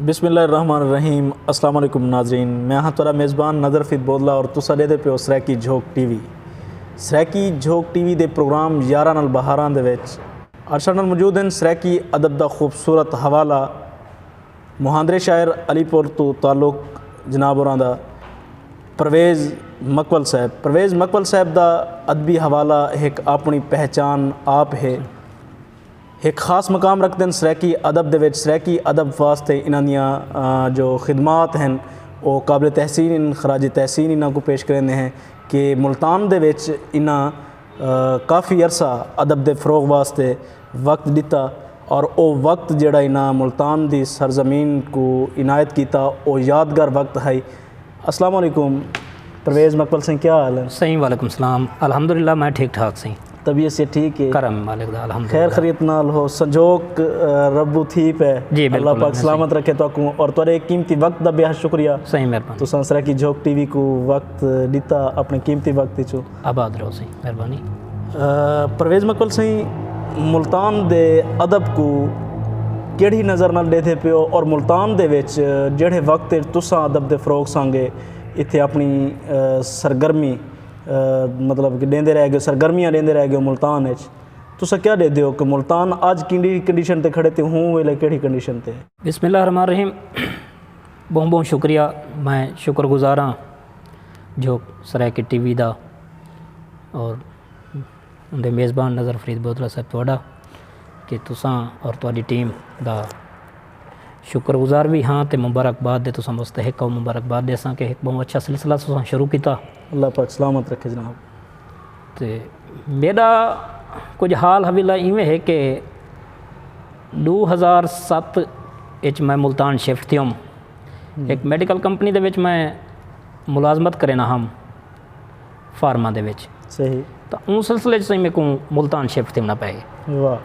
बिस्मिल्लाहिर्रहमानिर्रहीम। अस्सलाम वालेकुम नाजरीन, मैं हाँ तुरा मेज़बान nazar bodla और तुसा दे पियो सराइकी झोक टीवी। सराइकी झोक टीवी दे प्रोग्राम यारान अल बाहरान दे विच अज साडे नाल मौजूद हैं सराइकी अदब दा खूबसूरत हवाला मुहांदरे शायर अलीपुर तो ताल्लुक जनाब होरां दा प्रवेज़ मकवल साहब। प्रवेज़ मकवल साहब दा अदबी हवाला एक अपनी पहचान आप है, एक ख़ास मकाम रखते हैं सराइकी अदब दे विच। सराइकी अदब वास्ते इन्हां दियां जो खिदमात हैं वो काबिल तहसीन खराज तहसीन इन्हां को पेश करेंदे हैं कि मुल्तान दे विच इन्हां काफ़ी अरसा अदब दे फ़रोग वास्ते वक्त दिता और वो वक्त जिहड़ा इन्हां मुल्तान दी सरजमीन को इनायत किया वो यादगार वक्त है। अस्सलाम वालेकुम प्रवेज़ मकवल सिंह, क्या हाल है? सही वालेकुम सलाम, अल्हम्दुलिल्लाह मैं ठीक ठाक सही, तबीयत से ठीक है? करम मालिक दा अल्हम्दुलिल्लाह, खैर खरीत नाल हो, संजोक रब्बू थी पे जी, अल्लाह पाक सलामत रखे तो और तुरे कीमती वक्त दा बेहद शुक्रिया। सही मेहरबानी, तो सराइकी झोक टीवी को वक्त दिता अपने कीमती वक्त चो। आबाद रहो सही मेहरबानी। प्रवेज़ मकवल सिंह, मुल्तान दे अदब को केड़ी नज़र नाल देते पियो और मुल्तान दे विच जेड़े वक्त तुसां अदब दे फ़रोग सांगे इत्थे अपनी सरगर्मी मतलब कि देंदे रह गए, सरगर्मियाँ देंदे रह गए मुल्तान विच, तुसा क्या दे हो कि मुल्तान अज किंडी कंडीशन ते खड़े थे हूँ वेले केड़ी कंडीशन ते? बिस्मिल्लाहिर्रहमानिर्रहीम, बहुत बहुत शुक्रिया, मैं शुक्रगुजार हाँ जो सराइकी टीवी दा और उनके मेज़बान नज़र बोदला साहब थोड़ा कि तुसां और तुहाडी टीम दा शुक्रगुजार भी हाँ तो मुबारकबाद दे तुसां मुस्तहिक हो। मुबारकबाद देसां कि एक बहुत अच्छा सिलसिला तुसां शुरू किया, अल्लाह पाक सलामत रखे जनाब। तो मेरा कुछ हाल हवीला इवें है कि 2007 इच मैं मुल्तान शिफ्ट थी हूँ। एक मेडिकल कंपनी दे विच मैं मुलाजमत करे ना हम फार्मा दे विच। सही। तो उस सिलसिले से मेरे को मुल्तान शिफ्ट थी पे। वाह।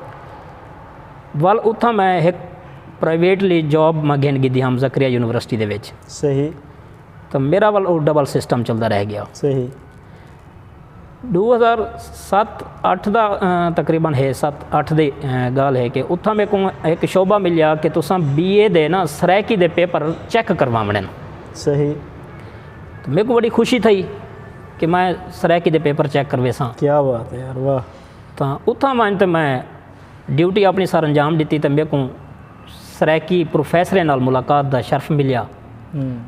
वाल उतना मैं एक प्राइवेटली जॉब मैं घेन गी हम ज़करिया यूनिवर्सिटी दे विच। सही। तो मेरा वाल डबल सिस्टम चलता रह गया। सही। 2007-8 का तकरीबन है 7-8 की गल है कि उत्थां मेरे को एक शोबा मिलिया कि तुसां BA दे ना सराइकी दे पेपर चेक करवाने। सही। तो मेरे को बड़ी खुशी थी कि मैं सराइकी दे पेपर चेक करवेसा। क्या बात है यार, वाह। तो उत्थां मैं ड्यूटी अपनी सर अंजाम दी तो मेरे को सराइकी प्रोफैसर नाल मुलाकात का शर्फ मिलिया,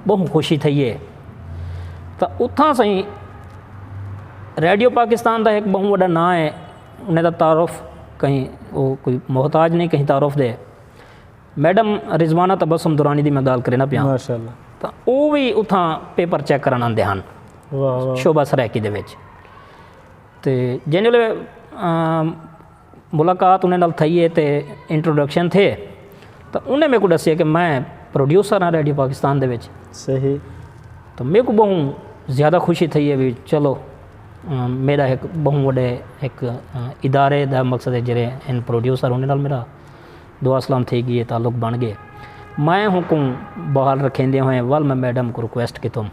बहुत खुशी थी है। तो उत्थां सही रेडियो पाकिस्तान का एक बहुत बड़ा नाम है, उन्हें तारुफ कहीं वो कोई मोहताज नहीं कहीं तारुफ दे। मैडम रिजवाना तबसम दुरानी की मैं गल करना पिया, माशाअल्लाह। तो वो भी उत्थां पेपर चेक कराने आते हैं शोभा सराइकी दे विच। ते जिन्हें मुलाकात उन्हें नाल थी है तो इंट्रोडक्शन थे, तो उन्हें मेरे को दसिया कि मैं प्रोड्यूसर हाँ रेडियो पाकिस्तान दे विच। सही। तो मेरे को बहुत ज़्यादा खुशी थी है भी चलो मेरा एक बहुत बड़े एक इदारे का मकसद है जरे इन प्रोड्यूसर होने नाल मेरा दुआ सलाम थी गई, ताल्लुक बन गए। मैं हुक्म बहाल रखेंदे हुए वाल मैं मैडम को रिक्वेस्ट की तुम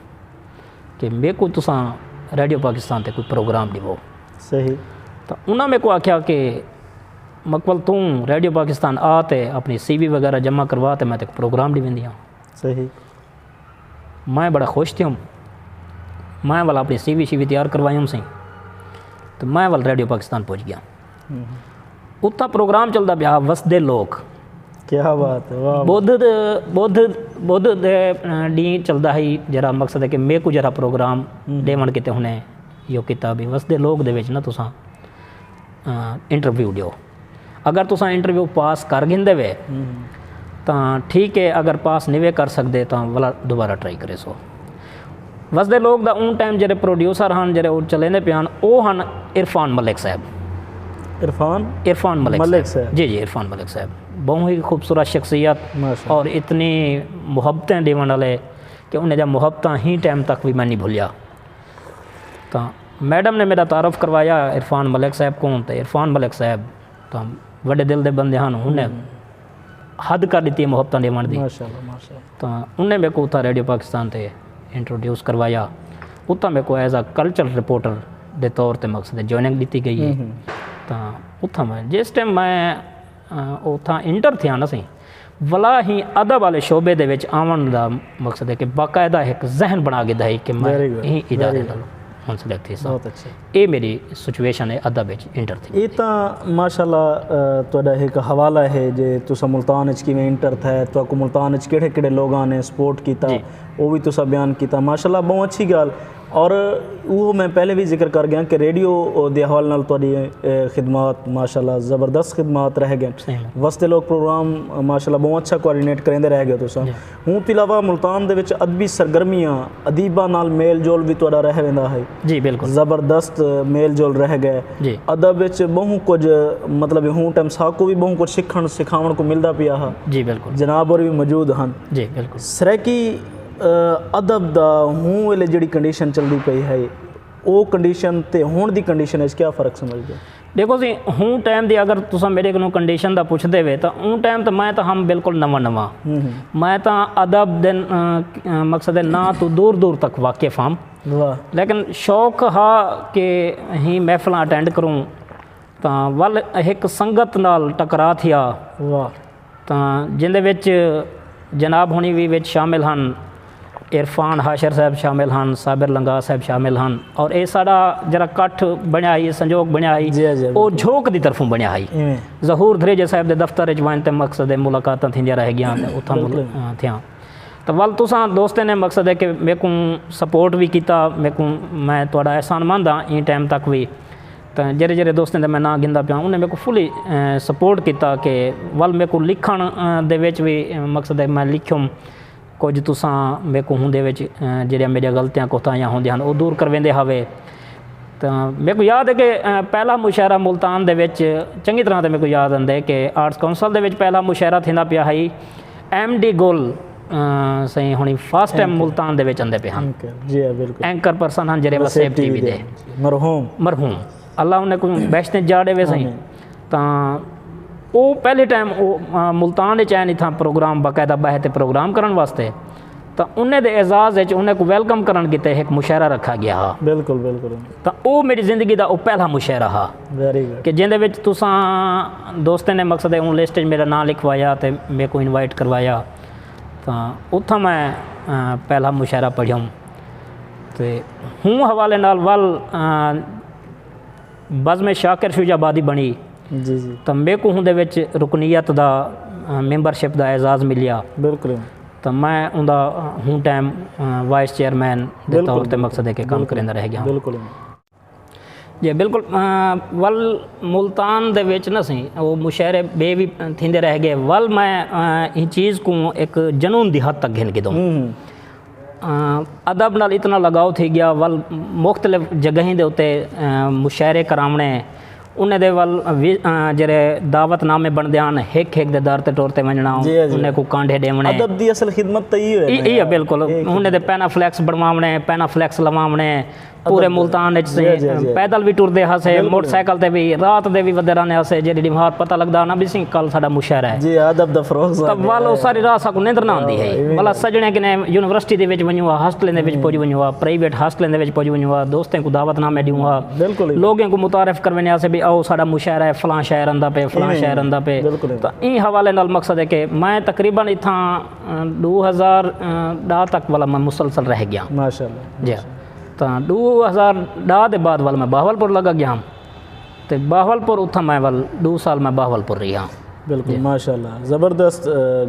कि मेरे को तुसां रेडियो पाकिस्तान ते कोई प्रोग्राम दिवो। सही। तो उन्होंने मेरे को आख्या कि मकवल तू रेडियो पाकिस्तान आते अपनी CV वगैरह जमा करवा तो मैं तो प्रोग्राम दी वेंदी हाँ। सही। मैं बड़ा खुश थी हूँ, मैं वाला अपनी CV तैयार करवाई हूँ सही। तो मैं वाल रेडियो पाकिस्तान पहुँच गया। उत्ता प्रोग्राम चलता पाया वसदे लोग। क्या बात है, बुद्ध डी चलता ही जरा मकसद है कि मेरे को जरा प्रोग्राम देवन किते हुने यो किता भी वसदे लोग दे विच ना तुसां इंटरव्यू दियो। अगर तुसां इंटरव्यू पास कर गिंदे वे तो ठीक है, अगर पास नहीं वे कर सकते तो वाला दोबारा ट्राई करे। सो वसदे लोग दा उन टाइम जेरे प्रोड्यूसर हैं जेरे वो चले ने पियान वो हैं इरफान मलिक साहब। इरफान मलिक साहब जी इरफान मलिक साहब बहुत ही खूबसूरत शख्सियत और इतनी मुहब्बतें देवन वाले कि उन्हें जब मुहब्बत ही टाइम तक भी मैं नहीं भूलिया। तो मैडम ने मेरा तारुफ करवाया इरफान मलिक साहब को। तो इरफान मलिक साहब तो बड़े दिल के बंदे हैं, उन्हें हद कर दी मुहब्बत देवन दी। तो उन्हें मेरे को उत्था रेडियो पाकिस्तान से इंट्रोड्यूस करवाया। उत्था मेरे को एज आ कल्चरल रिपोर्टर के तौर पर मकसद ज्वाइनिंग दी गई है। तो उत्था मैं जिस टाइम मैं उत्था इंटर थे ना सही वला ही अदब वाले शोबे दे विच आवन दा मकसद है कि बाकायदा एक जहन बना के दे कि मैं यही इदारे नाल मुंसलिक थी। बहुत अच्छा, ये मेरी सिचुएशन है अदब विच इंटर थी। ये तो माशाल्लाह तुहाडा एक हवाला है जे तुसा मुल्तान विच किवें इंटर थे, तुहाकू मुल्तान विच किहड़े लोगां ने सपोर्ट कीता वो भी तुसा बयान कीता, माशाल्लाह बहुत अच्छी गल। और वो मैं पहले भी जिक्र कर गया कि रेडियो के हवाले नाल तुहाडी खिदमात माशाल्लाह ज़बरदस्त खिदमात रह गए। वसते लोग प्रोग्राम माशाल्लाह बहुत अच्छा कोआर्डिनेट करेंदे रह गए तुसा। हूँ तो इलावा मुल्तान दे विच अदबी सरगर्मियाँ अदीबा नाल मेल जोल भी तुहाडा रह वेंदा है जी, बिल्कुल ज़बरदस्त मेल जोल रह गए। अदब विच बहु कुछ मतलब हूँ टाइम साकू भी बहु कुछ सीखण सिखावण को मिलदा पिया है जी, बिल्कुल जनाब और भी मौजूद हैं जी, बिल्कुल। सराइकी अदब दा हूँ वेले जिहड़ी कंडीशन चलदी पई है वो कंडीशन ते हुण दी कंडीशन इस क्या फ़र्क समझदे? देखो जी, हूँ टाइम दी अगर तुसा मेरे को कंडीशन दा पुछदे वे तो हूँ टाइम तो मैं तो हम बिल्कुल नवा मैं तो अदब दे मकसद है ना तो दूर दूर तक वाकिफ हम, लेकिन शौक हा कि ही महफिल अटेंड करूँ तो वल एक संगत नाल टकरा थिया तो जिंदे विच जनाब हुणी भी विच शामिल हैं, इरफान हाशर साहब शामिल हैं, साबिर लंगा साहब शामिल हैं, और ये साड़ा जरा कट्ठ बनया ही संजोग बनया ही वो झोक की तरफों बनया ही। जहूर धरेजा साहब के दफ्तर वन ते मकसद मुलाकात थी रह गया उतना थिया तो वल तुसा दोस्तें ने मकसद है कि मेरे को सपोर्ट भी किया, मेरे को मैं थोड़ा एहसानमंद हाँ इन टाइम तक भी। तो जेरे जेरे दोस्तें मैं ना गिनदा पिया उन्हें मेरे को फुली सपोर्ट किया कि वल मेरे को लिखण दे विच भी मकसद है मैं लिखूँ कुछ तुसा मेरे को होंदे विच जेड़ियां मेरियां गलतियां कोताहियां होंदियां वो दूर करवेंदे हवे। तो मेरे को याद है कि पहला मुशायरा मुल्तान दे विच चंगी तरह तो मेरे को याद आंदा है कि आर्ट्स काउंसल दे विच पहला मुशायरा थींदा पिया है MD गोल सही हुणी फर्स्ट टाइम मुल्तान दे विच आंदे पे हैं जी बिल्कुल एंकर पर्सन हैं जेरे वसेब TV दे मरहूम अल्लाह उन्हें कोई बेशते जाड़े वे सही। तो वो पहले टाइम वो मुल्तान च नहीं था प्रोग्राम बाकायदा बहते प्रोग्राम करने वास्ते तो उन्हें दे एजाज़ उन्हें को वेलकम करन किते एक मुशायरा रखा गया हा। बिल्कुल बिल्कुल। तो वो मेरी ज़िंदगी का वो पहला मुशायरा हा वेरी गुड कि जिंदे विच तुसा दोस्तें ने मकसद है उन लिस्ट मेरा नाम लिखवाया तो मेरे को इनवाइट करवाया तो उत्थों मैं पहला मुशायरा पढ़िया तो हूँ हवाले नाल वल बज़्म शाकिर शुजाबादी बनी जी जी तो मेरे को उहदे विच रुकनीयत दा मैंबरशिप दा एजाज़ मिलिया। बिल्कुल। तो मैं उनका हूँ टाइम वाइस चेयरमैन के तौर पर मकसद है कि काम करेंदा रह गया। बिल्कुल जी बिल्कुल। वल मुल्तान दे विच ना सी वो मुशायरे बे भी थींदे रह गए वल मैं इस चीज़ को एक जनून दी हद तक गिन के दूँ अदब नाल इतना लगाव थी गया वल मुख्तलिफ जगहें दे उत्ते मुशायरे करावने उन्हें दे वल जेरे दावतनामे बनते हैं हिक हिक दे दर ते टोर ते वजना उन्हें को कांडे देवने अदब दी असल खिदमत तो ये बिल्कुल उन्हें दे पैनाफ्लैक्स बनवावने पैनाफ्लैक्स लवावने पूरे मुल्तान पैदल भी टुरदे हसे मोटरसाइकिल ते भी रात दे भी वधे रहने हसे जेडी दिमाग पता लगदा ना भी सी कल साडा मुशायरा है जी अदब दा फरोग तब वालो सारी रात साकू नींदर ना आंदी है भला सजने किने यूनिवर्सिटी दे विच वणुआ हॉस्टल दे विच पहुंच वणुआ प्राइवेट हॉस्टल दे विच पहुंच वणुआ दोस्तों को दावतनामे दिउआ बिल्कुल लोगों को मुतारिफ करवाने से भी आओ साडा मुशायरा है फलां शहर आंदा पे फलां शहर आंदा पे तो इन हवाले नाल मकसद है कि मैं तकरीबन इत्थां 2010 तक वाला मैं मुसलसल रह गया माशाल्लाह जी। तो 2010 के बाद वाल मैं बाहवलपुर लगा गया तो बाहवलपुर उतना मैं वाल 2 साल मैं बाहवलपुर रहा। बिल्कुल माशाल्लाह ज़बरदस्त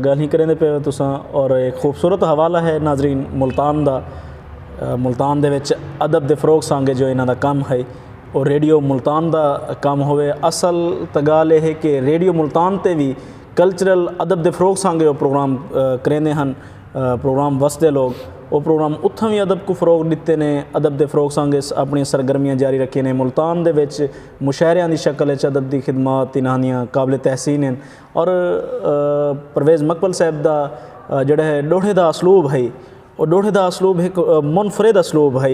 गल ही करेंदे पे तुसां और एक खूबसूरत हवाला है नाजरीन मुल्तान दा मुल्तान दे विच अदब दे फरोग सांगे जो इन्हां दा काम है और रेडियो मुल्तान दा काम होवे असल तगाल है कि रेडियो मुल्तान ते भी कल्चरल अदब दे फरोग सांगे वो प्रोग्राम करेंदे हैं प्रोग्राम वसदे लोग वो प्रोग्राम उत्थों भी अदब को फरोग दिते ने अदब दे फरोग सांगे अपनी सरगर्मियाँ जारी रखी ने मुल्तान दे विच मुशायरियां की शक्ल अदब की खिदमात इन्हां काबिल तहसीन हैं और प्रवेज मकबल साहब का जोड़ा है डोढ़े का असलूब है और डोढ़े का असलूब एक मुनफरिद असलूब है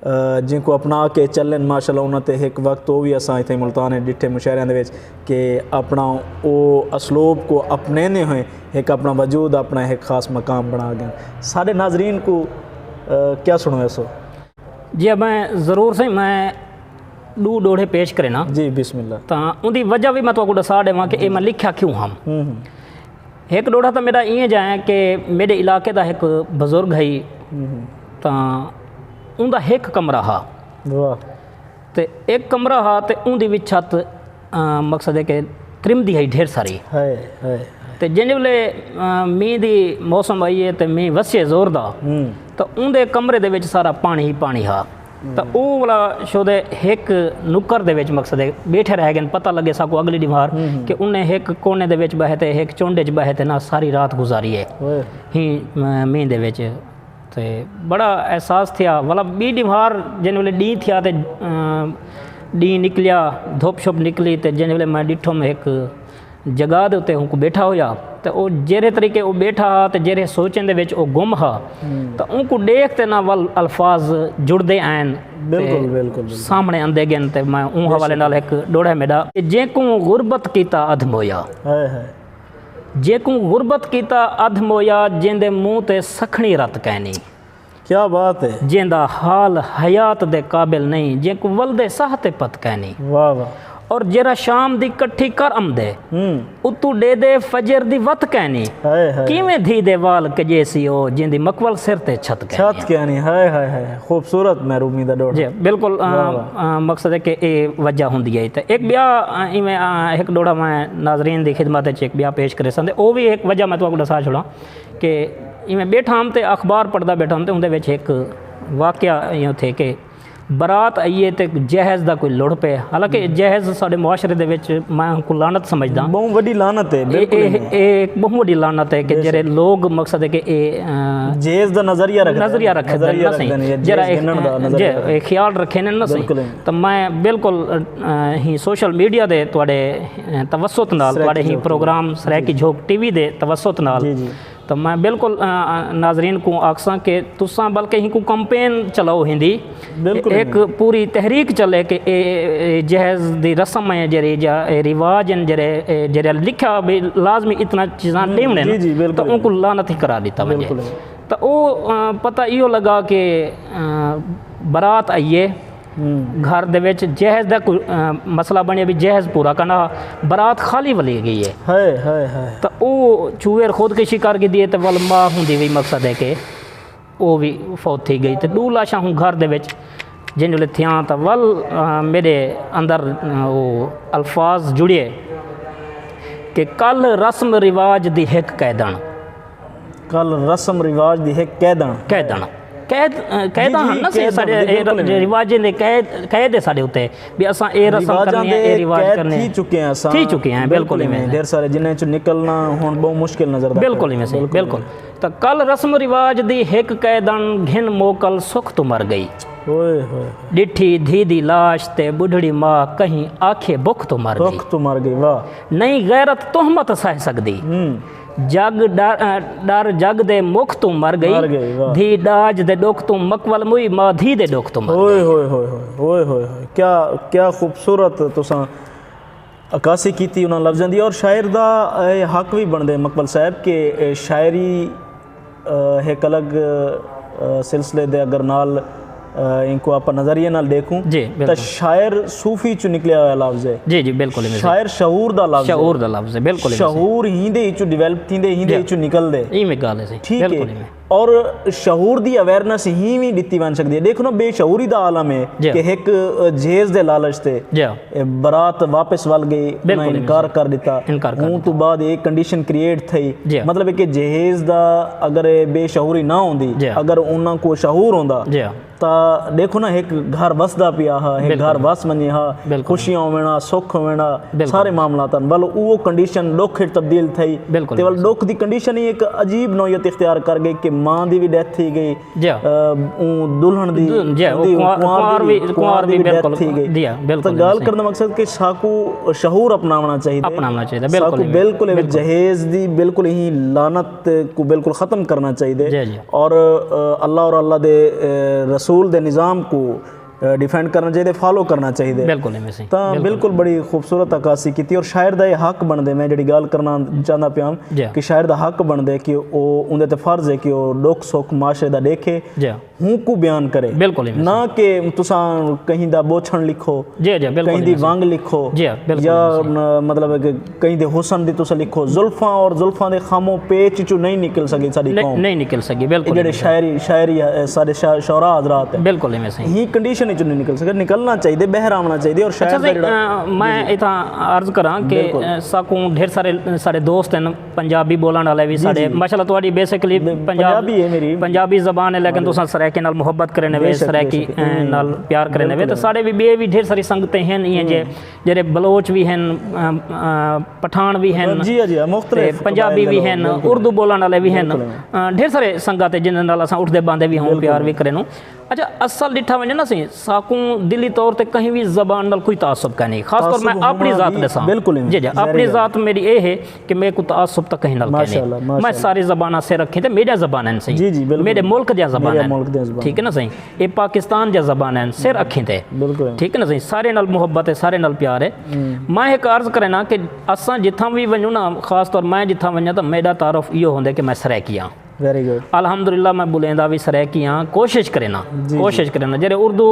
जिनको अपना के चलन माशाल्लाह उन्होंने एक वक्त वो भी असा इतने मुल्तान है डिठे मुशायरियां दे विच कि अपना वो असलूब को अपने हुए एक अपना वजूद अपना एक ख़ास मकाम बना गए। साढ़े नाजरीन को क्या सुनो ऐसो? जी मैं ज़रूर सही मैं डोढ़े पेश करे ना जी बिस्मिल्लाह। तो उनकी वजह भी मैं तो दसा देव कि मैं लिखा क्यों हम एक डोड़ा तो मेरा इं जाए कि मेरे इलाके का एक बजुर्ग है तो उनका एक कमरा हा तो एक कमरा हा तो उनकी भी छत मकसद है कि त्रिमदी है ढेर सारी तो जिन वे मीह की मौसम आई है तो मीह वसे जोर दा तो उनके कमरे दे विच सारा पानी ही पानी हा तो वो वाला शोदे एक नुक्कर दे विच मकसद है बैठे रह गए पता लगे साको अगली दीवार कि उन्हें एक कोने दे विच बहे ते एक चोंडे च बहे ते ना सारी रात गुजारी है ही मीह दे विच ते बड़ा एहसास थिया वाला बी दीवार जिन वे डी थिया ते डी निकलिया धुप शुप निकली तो जिन वे मैं डिठो में एक जगह के उत्ते उनको बैठा होया तो वो जेरे तरीके वो बैठा हा तो जेरे सोचन दे विच वो गुम हा तो उनको देखते ना वल अल्फाज जुड़ते आन बिल्कुल बिल्कुल सामने आंदे गए तो मैं उन हवाले नाल एक डोड़ा मेरा जेकू गुरबत कीता अधम होया जेकू गुरबत कीता अधम होया जिंदे मुँह ते सखनी रत कहनी क्या बात है जिंदा हाल हयात दे काबिल नहीं जेकू वलदे साहते पत कहनी वाह वाह और जरा शाम दी कट्ठी कर आमदे उतू दे दे फजर दी वत कहनी किवें धी दे वाल कजेसी ओ जिंदी मकवल सिर ते छत कहनी हाय खूबसूरत महरूमी दा डोड़ा जी बिल्कुल मकसद है कि ये वजह हुंदी है तो एक ब्याह इवें एक डोड़ा मैं नाजरीन दी खिदमत च एक ब्याह पेश करे संदे ओ भी एक वजह मैं तुहानू दसा छोड़ा कि इवें बैठा हम तो अखबार पढ़दा बैठा हम तो उनदे विच एक वाकया इं थे कि बरात आईए तो जहेज़ का कोई लुड़ पे हालांकि जहेज़ साढ़े मुआशरे दे विच मैं उनको लानत समझदा बहुत वड्डी लानत है एक बहुत वड्डी लानत है कि जेरे लोग मकसद है कि जहेज़ दा नजरिया रखे जरा ख्याल रखे ना सही तो मैं बिल्कुल ही सोशल मीडिया दे तुहाडे तवसुत नाल तुहाडे ही प्रोग्राम सराइकी झोक टीवी दे तवसुत नाल तो मैं बिल्कुल नाजरीन को आखसा कि तुसा बल्कि ही को कंपेन चलाओ हिंदी एक पूरी तहरीक चले कि जहेज़ दी रस्म है जरे रिवाज जरे जरे लिखा भी लाजमी इतना चीज़ा टेमने तो उनको लानत ही करा दिता वजे तो वो पता इो लगा कि बारात आइए घर दे विच जहेज़ दा कोई मसला बने भी जहेज़ पूरा करना बारात खाली वली गई है तो वो चूहेर खुदकशी कर दिए तो वल माँ होंगी भी मकसद है कि वो भी फौत थी गई तो 2 लाशा हूँ घर दे विच जिन वे थियां तो वल मेरे अंदर वो अल्फाज जुड़े कि कल रस्म रिवाज दी हिक कैदन कल रस्म रिवाज दी हिक कैदन कहदा ना साडे रिवाजें दे कैद है साडे उत्ते भी असां ए रस्म करनी है ए रिवाज करने थी चुके हैं बिल्कुल में ढेर सारे जिन्हें चो निकलना हुण बहुत मुश्किल नजर बिल्कुल में सही बिल्कुल तो कल रस्म रिवाज दी हिक कैदन घिन मोकल सुख तो मर गई डिठी धी दी लाश ते बुढ़ड़ी माँ कहीं आखे बुख तो मर गई वाह नहीं गैरत तोहमत सह सकदी जग डर जग दे मुख तू मर गई धी डाज दे दुख तू मकवल मुई माँ धी दे दुख तू मर गई क्या खूबसूरत तुसां अकासी कीती उन्हां लफ्ज़ां दी और शायर दा हक भी बनदे मकबल साहब के शायरी एक अलग सिलसिले दे अगर नाल इनको आप नजरिए नाल देखूं तो शायर सूफी चो निकलिया हुआ लफ्ज़ है जी बिल्कुल शायर शऊर दा लफ्ज़ है बिल्कुल शऊर हिंदे चो डिवेलप थींदे हिंदे चो निकलदे इवें गल है ठीक है और शऊर दी अवेयरनेस ही भी दिती बन सकती है देखो ना बेशऊरी दा आलम है कि एक जहेज़ दे लालच ते बरात वापस वल गई इनकार कर दिता उन तो बाद एक कंडीशन क्रिएट थी मतलब है कि जहेज़ दा अगर बेशऊरी ना होंदी अगर उन्हां को शऊर होंदा तो देखो ना एक घर वसदा पिया हा एक घर वस मनी हा खुशियां होवेना सुख होवेना सारे मामलात वल वो कंडीशन दुख तब्दील थी ते वल दुख दी कंडीशन ही एक अजीब नौयत इख्तियार कर गई कि माँ दी भी डेथ थी गई दुल्हन दी कुंवार दी डेथ थी गई तो गल करने मकसद कि साकू शहूर अपनाना चाहिए बिल्कुल जहेज़ दी बिल्कुल ही लानत को बिल्कुल ख़त्म करना चाहिए और अल्लाह दे रसूल दे निज़ाम को डिफेंड करना चाहिए, फॉलो करना चाहिए। बिल्कुल इवें सी ਤਾਂ ਬਿਲਕੁਲ ਬੜੀ ਖੂਬਸੂਰਤ ਅਕਾਸੀ ਕੀਤੀ। ਔਰ ਸ਼ਾਇਰ ਦਾ ਇਹ ਹੱਕ ਬਣਦੇ, ਮੈਂ ਜਿਹੜੀ ਗੱਲ ਕਰਨਾ ਚਾਹੁੰਦਾ ਪਿਆ ਕਿ ਸ਼ਾਇਰ ਦਾ ਹੱਕ ਬਣਦੇ ਕਿ ਉਹ ਉਹਦੇ ਤੇ ਫਰਜ਼ ਹੈ ਕਿ ਉਹ ਦੁੱਖ ਸੁੱਖ ਮਾਸ਼ਰੇ ਦਾ ਦੇਖੇ, ਹੂੰ ਕੋ ਬਿਆਨ ਕਰੇ, ਬਿਲਕੁਲ ਨਾ ਕਿ ਤੁਸੀਂ ਕहीं ਦਾ ਬੋਛਣ ਲਿਖੋ, ਕहीं ਦੀ ਵੰਗ ਲਿਖੋ, ਜਾਂ ਮਤਲਬ ਕਿ ਕहीं ਦੇ ਹੁਸਨ ਦੀ ਤੁਸੀਂ ਲਿਖੋ। ਜ਼ੁਲਫਾਂ ਔਰ ਜ਼ੁਲਫਾਂ ਦੇ ਖਾਮੋ ਪੇਚ ਚੋਂ ਨਹੀਂ ਨਿਕਲ ਸਕੀ ਸਾਡੀ ਕੌਮ, ਨਹੀਂ ਨਿਕਲ ਸਕੀ। ਬਿਲਕੁਲ ਜਿਹੜੇ ਸ਼ਾਇਰੀ ਸਾਡੇ ਸ਼ੌਰਾ ਹਜ਼ਰਾਤ ਹੈ, ਬਿਲਕੁਲ ਇਵੇਂ सी ही कंडीशन नहीं निकल सके, निकलना चाहिए, बहर आना चाहिए। और शायद मैं इतना अर्ज करा कि साकू ढेर सारे दोस्त हैं पंजाबी बोलने वाले भी साढ़े माशाल्लाह, तुम्हारी बेसिकली पंजाबी है, मेरी पंजाबी ज़बान है, लेकिन तुम सराइकी नाल मुहब्बत करने वे, सराइकी नाल प्यार करने वे, तो साढ़े भी ढेर सारी संगतें हैं जेरे बलोच भी हैं, पठान भी हैं, पंजाबी भी हैं, उर्दू बोलने वाले भी हैं, ढेर सारे संगत जिन्हें नाल असां उठदे बांदे भी हों, प्यार भी करें। अच्छा असल डिठा वजे ना सी साकू दिली तौर पे कहीं भी ज़बान नाल कोई तासुब का नहीं, खास तौर मैं अपनी ज़ात दसा। बिल्कुल जी जी, अपनी ज़ात मेरी ये है कि मैं को तासुब तक कहीं नाल नहीं, मैं सारी ज़बान से रखी थे, मेरा ज़बान है सही, मेरे मुल्क दी ज़बान है, ठीक है ना सही, ये पाकिस्तान दी ज़बान है, सिर रखी थे, ठीक है ना सही, सारे नाल मुहब्बत है, सारे नाल प्यार है। मैं एक अर्ज़ करे ना कि असां जिथा भी वञूं ना, खास तौर मैं जिथा वञा तो मेरा तारुफ इहो होंदे कि मैं सराइकी हाँ। वेरी गुड, अल्हम्दुलिल्लाह मैं बुलेंदा भी सराइकी हाँ, कोशिश करे ना जेरे उर्दू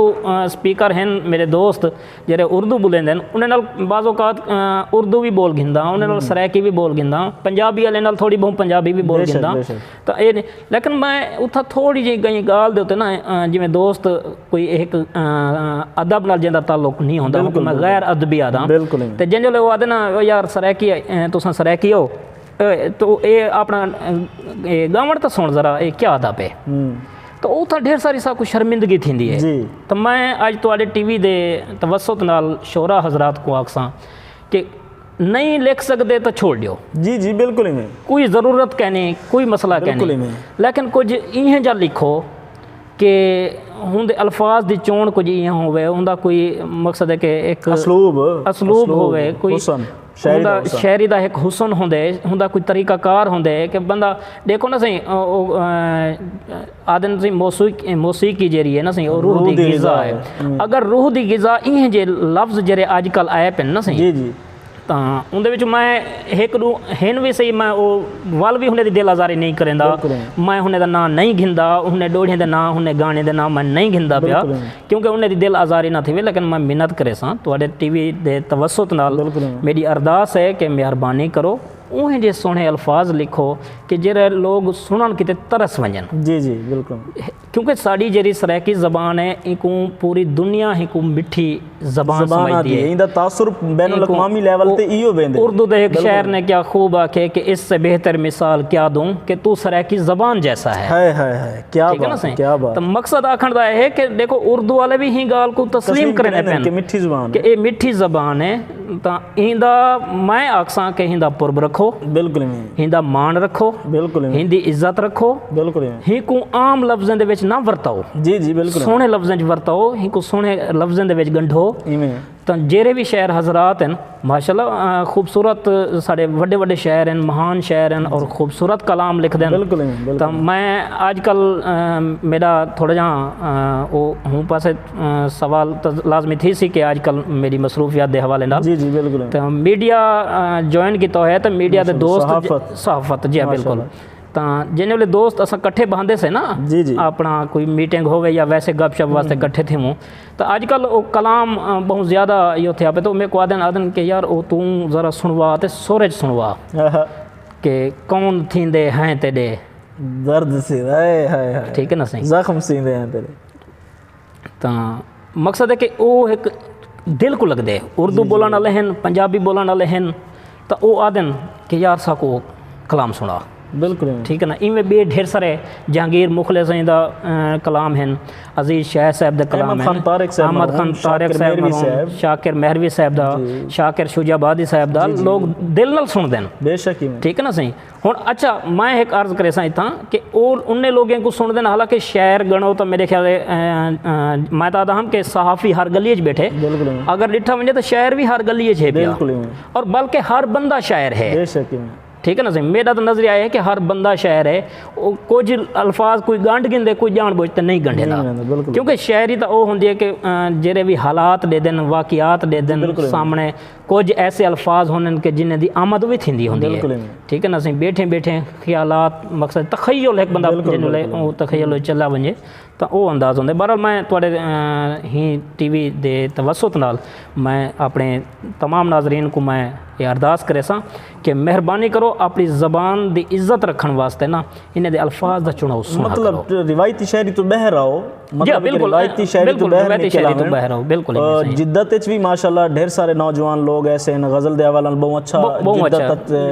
स्पीकर हैं मेरे दोस्त जेरे उर्दू बुलेंदे उन्हें नाल बाज़ औक़ात उर्दू भी बोल गिंदा, उन्हें नाल सराइकी भी बोल गिंदा, पंजाबी वाले नाल थोड़ी बहुत पंजाबी भी बोल गिंदा, तो ये लेकिन मैं उत्था थोड़ी जी कई गाल दे उत्ते ना जिवें दोस्त कोई एक अदब नाल जिंदा ताल्लुक नहीं होंदा, मैं गैर अदबी आदा, तो जिंजे लोग आदे ना यार सराइकी तुसां सराइकी हो तो ये अपना गावण तो सुन जरा ये क्या अदब है, तो वो तो ढेर सारी साकू शर्मिंदगी थी है। तो मैं अज तुहाडे टीवी दे तवसुत नाल शोरा हजरात को आखसां कि नहीं लिख सकते तो छोड़ दियो। जी जी बिल्कुल ही, कोई ज़रूरत कहनी, कोई मसला कहनी, लेकिन कुछ इं जा लिखो कि हुंदे अल्फाज दी चोण कुछ इं होवे, उनका कोई मकसद है कि एक असलूब होवे, कोई शायरी का एक हुसन होंदे, हुंदा कोई तरीकाकार होंदे कि बंदा देखो ना सही आदन सही मौसीकी जेरी है ना सही रूह दी गिज़ा है। अगर रूह दी गिज़ा इं जे लफ्ज़ जेरे अजकल आए पे ना सही तो उनदे विच मैं एक हिन भी सही मैं वल भी हुने दी दिल आज़ारी नहीं करेंदा, मैं हुने दा नाम नहीं घिंदा, हुने डोड़ियां दे नाम हुने गाने दे नाम मैं नहीं घिंदा पिया क्योंकि उन्हें दी दिल आज़ारी ना थी। लेकिन मैं मिन्नत करे सां तुहाडे टीवी दे तवसुत नाल मेरी अरदास है कि मेहरबानी करो उहें जे सोहने अल्फाज लिखो कि जेरे लोग सुनन किते तरस वंजन। जी जी बिल्कुल, क्योंकि साड़ी जेरी सराइकी ज़बान है इको पूरी दुनिया हिको मिठी ज़बान समझदी है, इंदा तासुर बैनुल अक़वामी लेवल ते इयो वेंदे। उर्दू दे एक शायर ने क्या खूब आखे कि इससे बेहतर मिसाल क्या दूं कि तू सराइकी ज़बान जैसा है। क्या बात है, क्या बात। तो मकसद आखण दा है कि देखो उर्दू वाले भी ही गाल को तस्लीम करने पैन कि मिठी ज़बान कि ये मिठी ज़बान है, तो इंदा मैं आखसां कि इंदा पुरब रखो, बिल्कुल हिंदा मान रखो, बिल्कुल हिंदी इज्जत रखो, बिल्कुल ही को आम लफ्ज़ों दे विच ना वरताओ। जी जी बिल्कुल, सोहने लफ्ज़ों च वरताओ, ही को सोहने लफ्ज़ों दे विच गंढो। तो जेरे भी शायर हजरात हैं माशाल्लाह खूबसूरत साढ़े वड्डे वड्डे शायर हैं, महान शायर हैं और खूबसूरत कलाम लिखते हैं। बिल्कुल तो मैं आजकल मेरा थोड़ा जहाँ वो हूँ पासे सवाल तो लाजमी थी सी कि आजकल मेरी मसरूफियात के हवाले नाल। जी जी बिल्कुल, तो मीडिया ज्वाइन किया है तो मीडिया के दोस्त सहाफत जी बिल्कुल, तो जिन्हें वाले दोस्त अस कट्ठे बहांदे से ना जी जी अपना कोई मीटिंग होवे या वैसे गपशप वास्ते कट्ठे थे मूँ, तो आजकल वो कलाम बहुत ज़्यादा यो थे पे, तो मेरे को आदन के यार वो तू ज़रा सुनवा तो सोरेज सुनवा कि कौन थींदे हैं तेरे दर्द से, ठीक है ना सही जख्म सींदे हैं तेरे। तो मकसद है कि वो एक दिल को लग दे, उर्दू बोलने वाले हैं, पंजाबी बोलने वाले हैं, तो वो आदन कि यार साको कलाम सुना। बिल्कुल ठीक है ना, इनमें भी ढेर सारे जहांगीर मुखलिस दा कलाम हैं, अजीज़ शाह साहब दा कलाम है, अहमद खान तारिक साहब, शाकिर महरवी साहब दा, शाकिर शुजाबादी साहब दा, लोग दिल नाल सुन देन बेशक ही, ठीक है ना सही। हुण अच्छा मैं एक अर्ज़ करे सा इतना कि और उन्हें लोगों को सुन देन, हालांकि शायर गणो तो मेरे ख्याल मैं तो हम कि सहाफ़ी हर गली च बैठे, अगर डिठा वजे तो शायर भी हर गली च है, और बल्कि हर बंदा शायर है। ठीक है ना सही। मेरा तो नज़रिया है कि हर बंदा शायर है, वो कुछ अल्फाज कोई गंढ गिंदे, कोई जान बुझ ते नहीं गंढे ना, क्योंकि शायरी तो वो होंगी है कि जेरे भी हालात दे देन, वाक़ियात दे देन सामने, कुछ ऐसे अल्फाज होने कि जिन्हें दी आमद भी थी होंगी है, ठीक है ना सही। बैठे बैठे ख्यालात मकसद तखय्युल एक बंदा जिन्होंने तखय्युल चला वजे तो वो अंदाज़ होंगे। बहरहाल मैं थोड़े ही टीवी दे तवसुत नाल मैं अपने तमाम नाजरीन को मैं ये अरदास करे सा कि मेहरबानी करो अपनी ज़बान की इज्जत रखने वास्ते ना इन्हें दे अल्फाज का चुनाव सुना, मतलब रिवायती शायरी तो बह रहा हो, मतलब बिल्कुल रिवायती शायरी तो बह रहा हो, बिल्कुल। जिद्दत भी माशाल्लाह ढेर सारे नौजवान लोग ऐसे हैं, गज़ल दे हवाले बहुत अच्छा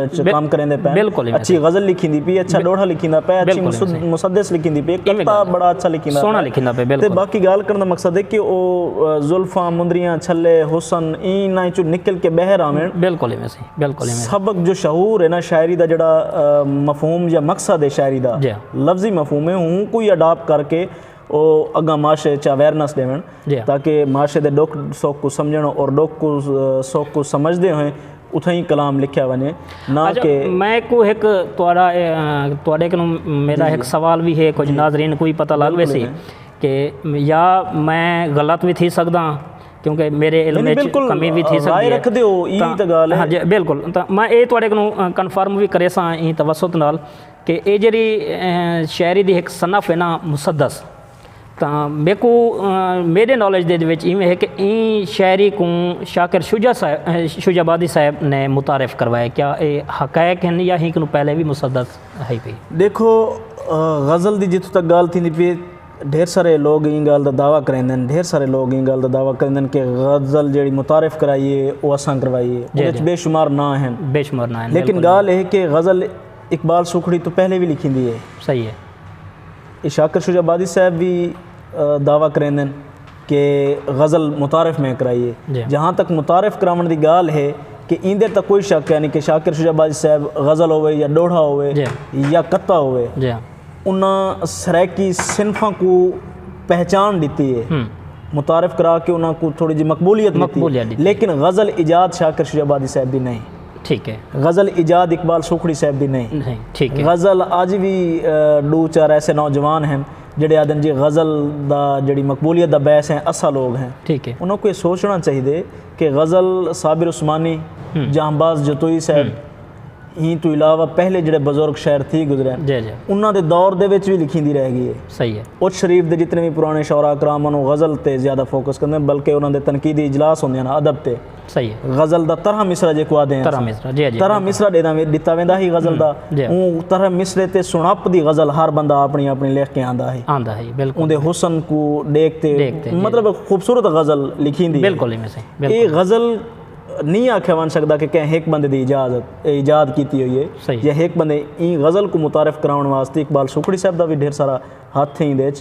जिद्दत काम करेंदे पे, बिल्कुल अच्छी गज़ल लिखी पे, अच्छा डोढ़ा लिखी पे, अच्छी मुसद्दस लिखी पे, कविता बड़ा अच्छा लिखी सोना लिखिंदा पे। ते बाकी गाल करने का मकसद है कि वो जुल्फा मुंदरियां छल्ले हुसन ई ना चो निकल के बह रहे, बिल्कुल बिल्कुल सबक जो शहूर है ना शायरी दा जड़ा मफहूम या मकसद है शायरी दा, लफ्जी मफहूम है हूँ कोई अडाप्ट करके वो अगा माशे च अवेयरनेस देवन, ताकि माशे दे डुख सोख को समझण और डुख को सोख को समझते हुए उथा ही कलाम लिखा वने ना कि मैं को एक तुहाडे को मेरा एक सवाल भी है, कुछ नाजरीन को भी पता लग वैसे कि या मैं गलत भी थी सकदा क्योंकि मेरे इल्म में कमी भी थी सकती है, रख दियो ई त गाल है। हाँ जी बिल्कुल, तो मैं ये तुहाडे को कन्फर्म भी करे सा ई तवसुत नाल कि ये जी शायरी दी एक सनफ है ना मुसद्दस, तो मेरे को मेरे नॉलेज दे विच इवें है कि ई शायरी को शाकिर शुजाबादी साहब ने मुतारिफ करवाया, क्या ये हक़ाइक़ हैं या ही को पहले भी मुसद्दस है पे? देखो गज़ल दी जितों तक गाल थी पे ढेर सारे लोग इन गाल दा दावा करेंदे, ढेर सारे लोग इन गाल दा दावा करेंदे कि गज़ल जेड़ी मुतारिफ कराइए वो असां करवाइए, उहदे बेशुमार ना हैं, बेशुमार ना हैं, लेकिन गाल है कि गज़ल इकबाल सुखड़ी तो पहले भी लिखी दी है, सही है। शाकिर शुजाबादी साहब भी दावा करेंदे कि गज़ल मुतारिफ में कराइए, जहाँ तक मुतारिफ करावन दी गाल है कि इंदे तक कोई शक है नहीं कि शाकिर शुजाबादी साहब गज़ल होवे या डोढ़ा होवे या कत्ता होवे, उन्हें सराइकी सिनफा को पहचान दी है, मुतारिफ करा के उन्हें को थोड़ी जी मकबूलियत दी, लेकिन गज़ल इजाद शाकिर शुजाबादी साहब भी नहीं, ठीक है। गज़ल इजाद इकबाल सुखड़ी साहब भी नहीं, ठीक है। गज़ल आज भी दो चार ऐसे नौजवान हैं जेडे आदन जी गज़ल दा जड़ी मकबूलियत दा बैस हैं असा लोग हैं, ठीक है। उन्होंने को सोचना चाहिए कि गज़ल साबिर उस्मानी जहांबाज जतोई साहब ही तो इलावा पहले जड़े बुजुर्ग शायर थी गुजरे उन्होंने दौर दे विच भी लिखी दी रह गई है, सही है। उस शरीफ दे जितने भी पुराने शौरा कराम उन्होंने गज़ल ते ज़्यादा फोकस करते हैं, बल्कि उन्होंने तनकीदी इजलास होंगे ना अदब ते, सही है। गज़ल दा तरह मिसरा जे को आदे तरह मिसरा दिता वेंदा ही गज़ल दा, तरह मिसरे ते सुनप दी गज़ल हर बंदा अपनी अपनी लिख के आंदा है, बिल्कुल उनके हुसन को देखते मतलब खूबसूरत गज़ल लिखी दी, बिल्कुल ये गज़ल नहीं आख्या बन सकता कि कहीं एक बंदे की इजाद की हुई है या एक बंदे ई गज़ल को मुतारिफ कराने वास्ते इकबाल सुखड़ी साहब का भी ढेर सारा हाथ है इंदे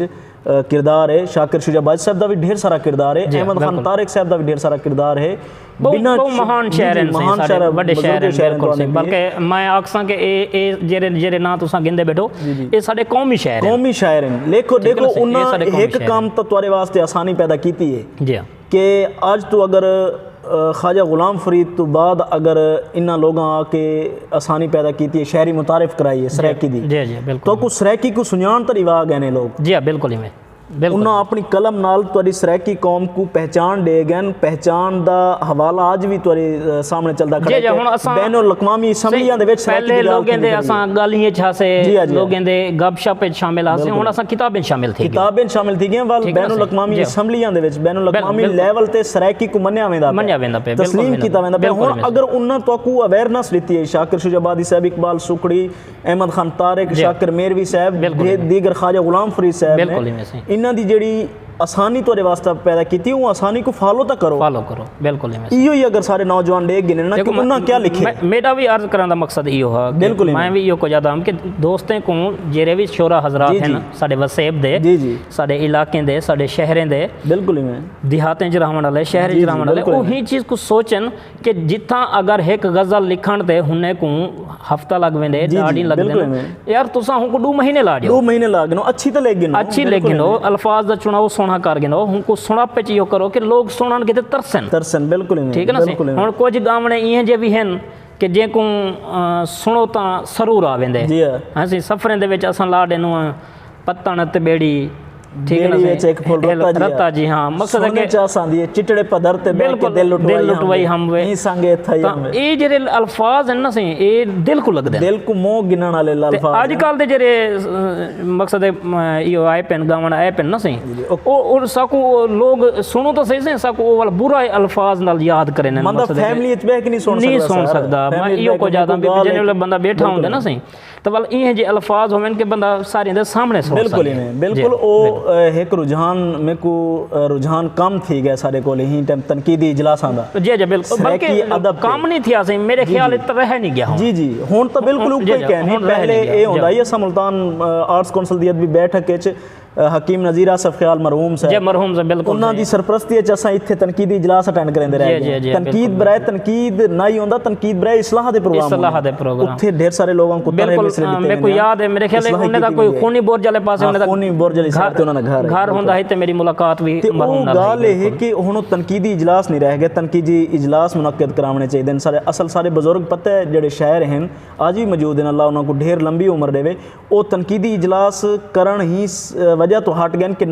किरदार है, शाकिर शुजाबादी साहब का भी ढेर सारा किरदार है, अहमद खान तारिक साहब का भी ढेर सारा किरदार है, बिना महान शायर हैं, बड़े शायर हैं, बल्कि मैं आखसा कि ए जेरे ना तुसा गिनदे बैठो ये साडे कौमी शायर हैं। देखो उन्हें एक काम तो तुम्हारे वास्ते आसानी पैदा की है कि आज तो अगर ख्वाजा गुलाम फरीद तो बाद अगर इन्होंने लोगों आके आसानी पैदा की है, शायरी मुतारिफ कराई है सराइकी दी, तो कुछ सराइकी को सुनान तो रिवा गए ने लोग, जी बिल्कुल ही उन्होंने अपनी कलम नाल तुहाडी सराइकी कौम को पहचान दे गए, पहचान दा हवाला आज भी तुहाडे सामने चलदा खड़ा है। बैनुल अक़वामी असैंबलियां दे विच पहले लोगों दे असां गालियां छासे लोगों दे गपशप पे शामिल आसे, हुण असां किताबें शामिल थी गए वाल बैनुल अक़वामी असैंबलियां दे विच बैनुल अक़वामी लेवल ते सराइकी को मन्या वेंदा पे तस्लीम कीता वेंदा पे। हुण अगर उन्हां तो अवेयरनेस दी है शाकिर शुजाबादी साहब, इकबाल सुखड़ी, अहमद खान तारिक, शाकिर मेरवी साहब, दीगर ख्वाजा गुलाम फरीद साहब, इन्हां दी जेड़ी आसानी तुहाडे वास्ते पैदा की वो आसानी को फॉलो करो, बिल्कुल इहो ही अगर सारे नौजवान देख गिने ना कि उन्हां क्या लिखे। मेरा भी अर्ज करने का मकसद इहो है, बिल्कुल मैं भी इहो को ज्यादा हम कि दोस्तें को जेरे भी शोरा हजरात हैं साडे वसेब दे, साडे इलाके दे, साडे शहरें दे, बिल्कुल देहातें च रहने वाले शहर च रहने वाले उही चीज़ को सोचन कि जिथा अगर एक गज़ल लिखण ते हुने को हफ्ता लग वेंदे, दाड़ी लग वेंदे, यार तुसा हूं को 2 महीने ला दियो, 2 महीने ला गिनो, अच्छी तो लिख गिनो, अल्फाज दा चुनाव सोना कर गिनो, उनको सुना पे चियो करो कि लोग सुनन के तरसन, बिल्कुल ठीक है ना। हुण कुछ गावणे इहे जे भी हैं कि जे को सुनो तो सरूर आ वेंदे जी हाँ असीं सफ़रनि दे विच असां ला ॾिनो पत्तण ते बेड़ी ठीक है ना एक फुल रत्ता जी हाँ मकसद है कि चाहती है चिटड़े पदर ते बिल्कुल दिल लुटवाई हम वे ई संगे थई हम ये जेरे अल्फाज हैं ना सी ये दिल को लगदे दिल को मोह गिनण वाले अल्फाज आजकल दे जेरे मकसद यो आए पेन गावण आए पेन ना सी और साकू लोग सुनो तो सही से साकू वो वाला बुरा अल्फाज नाल याद करे ने मतलब फैमिली इच बैठ नहीं सुन सकदा मैं यो को ज्यादा भी जेने वाला बंदा बैठा हुंदा ना सी तो वाल ये जे अल्फाज होवन के बंदा सारे दे सामने सुन बिल्कुल ही बिल्कुल ओ एक रुझान में को रुझान कम थी गया सारे को ही टाइम तनकीदी इजलासां दा जी जी बिल्कुल बल्कि कम नहीं थी असें मेरे ख्याल इत रह नहीं गया जी जी हुन तो बिल्कुल ऊपर ही कहने पहले ए होंदा ये मुल्तान आर्ट्स काउंसिल दी अदबी बैठक विच हकीम नज़ीर आसफ ख्याल मरहूम से बिल्कुल उन्हां दी सरपरस्ती च असां इत्थे तनकीदी इजलास अटेंड करंदे रह गए तनकीद बराए तनकीद नहीं होंदा तनकीद बराए इस्लाह दे प्रोग्राम उत्थे ढेर सारे लोगों को तरह मिसरे दिते मेरे को याद है मेरे ख्याल उन्हें दा कोई खूनी बोर्ज वाले पासे उन्हें दा खूनी बोर्ज वाली साइड ते उन्हां दा घर होंदा है ते मेरी मुलाकात भी मरहूम नाल गल है कि हुन तनकीदी इजलास नहीं रह गए तनकीदी इजलास मुनक्किद करावने चाहिए सारे असल सारे बुजुर्ग पता है जेड़े शायर हैं आज भी मौजूद हैं अल्लाह उन्हां को ढेर लंबी उम्र देवे ओ तनकीदी इजलास करण ही वजह तो हट गए कि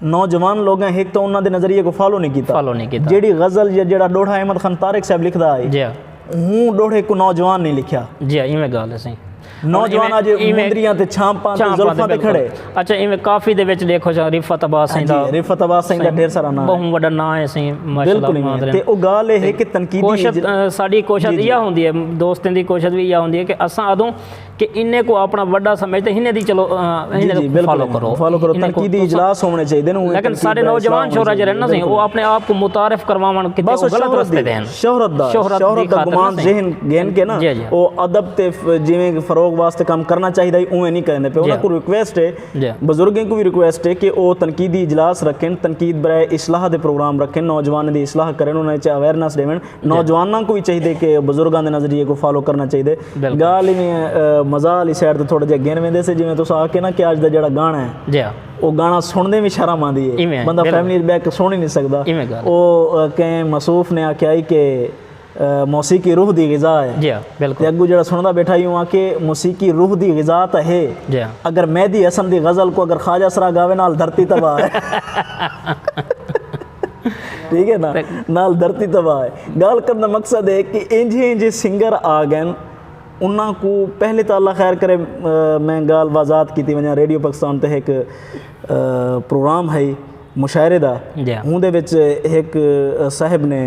नौजवान लोग हैं एक तो उन्होंने नजरिए को फॉलो नहीं किया जेड़ी गजल या जेड़ा डोढ़ा अहमद खान तारिक साहब लिखदा है हूं डोढ़े को नौजवान नहीं लिखा जी इवें गल है सही नौजवान आज मुंदरियां ते छांपां ते जुल्फां ते खड़े अच्छा इवें काफी दे विच देखो रिफत अब्बास सिंह दा ढेर सारा नाम बहुत बड़ा नाम है सही माशाल्लाह ते ओ गल है कि तनकीदी कोशिश साडी कोशिश यह होंदी है दोस्तां दी कोशिश भी यह होंदी है कि असां अदों कि इन्ने को अपना बड़ा समझते हिने दी चलो इन्ने फॉलो करो तनकीदी इजलास होने चाहिए ने लेकिन सारे नौजवान छोरा जे रहना सही वो अपने आप को मुतारिफ करवावन कि वो गलत रास्ते दे हैं शोहरत दा गुमान जहन गेन के ना ओ अदब ते जिवें फरोग वास्ते काम करना चाहिए उवें नहीं करने पे उन्हें को रिक्वेस्ट है बुजुर्गों को भी रिक्वेस्ट है कि वो तनकीदी इजलास रखें तनकीद बराए इस्लाह दे प्रोग्राम रखें नौजवान दी इस्लाह करें उन्हें अवेयरनेस देवें नौजवानों को भी चाहिए कि बुजुर्गों के नज़रिए को फॉलो करना चाहिए गाल में मजा वाली साइड तो थोड़ा जिहा गेन वेंदे से जिवें तुस आके ना कि अज दा जेड़ा गाना है वो गाना सुनने में शर्म आती है बंदा फैमिली बैठ के सुन ही नहीं सकता वो कहीं मसूफ ने आख्या कि मौसीकी रूह दी ग़िज़ा है बिल्कुल अगू जरा सुनदा बैठा यूं आके मौसीकी रूह दी ग़िज़ा तो है अगर मेहदी हसन दी गज़ल को अगर ख्वाजा सरा गावे नाल धरती तबाह है ठीक है ना नाल धरती तबाह है गल करना मकसद है कि इंजे सिंगर आ गए उन्होंने को पहले तो अल्लाह खैर करे मैं गाल वाजात की थी वजह रेडियो पाकिस्तान ते एक प्रोग्राम है मुशायरे दा उहदे विच एक साहिब ने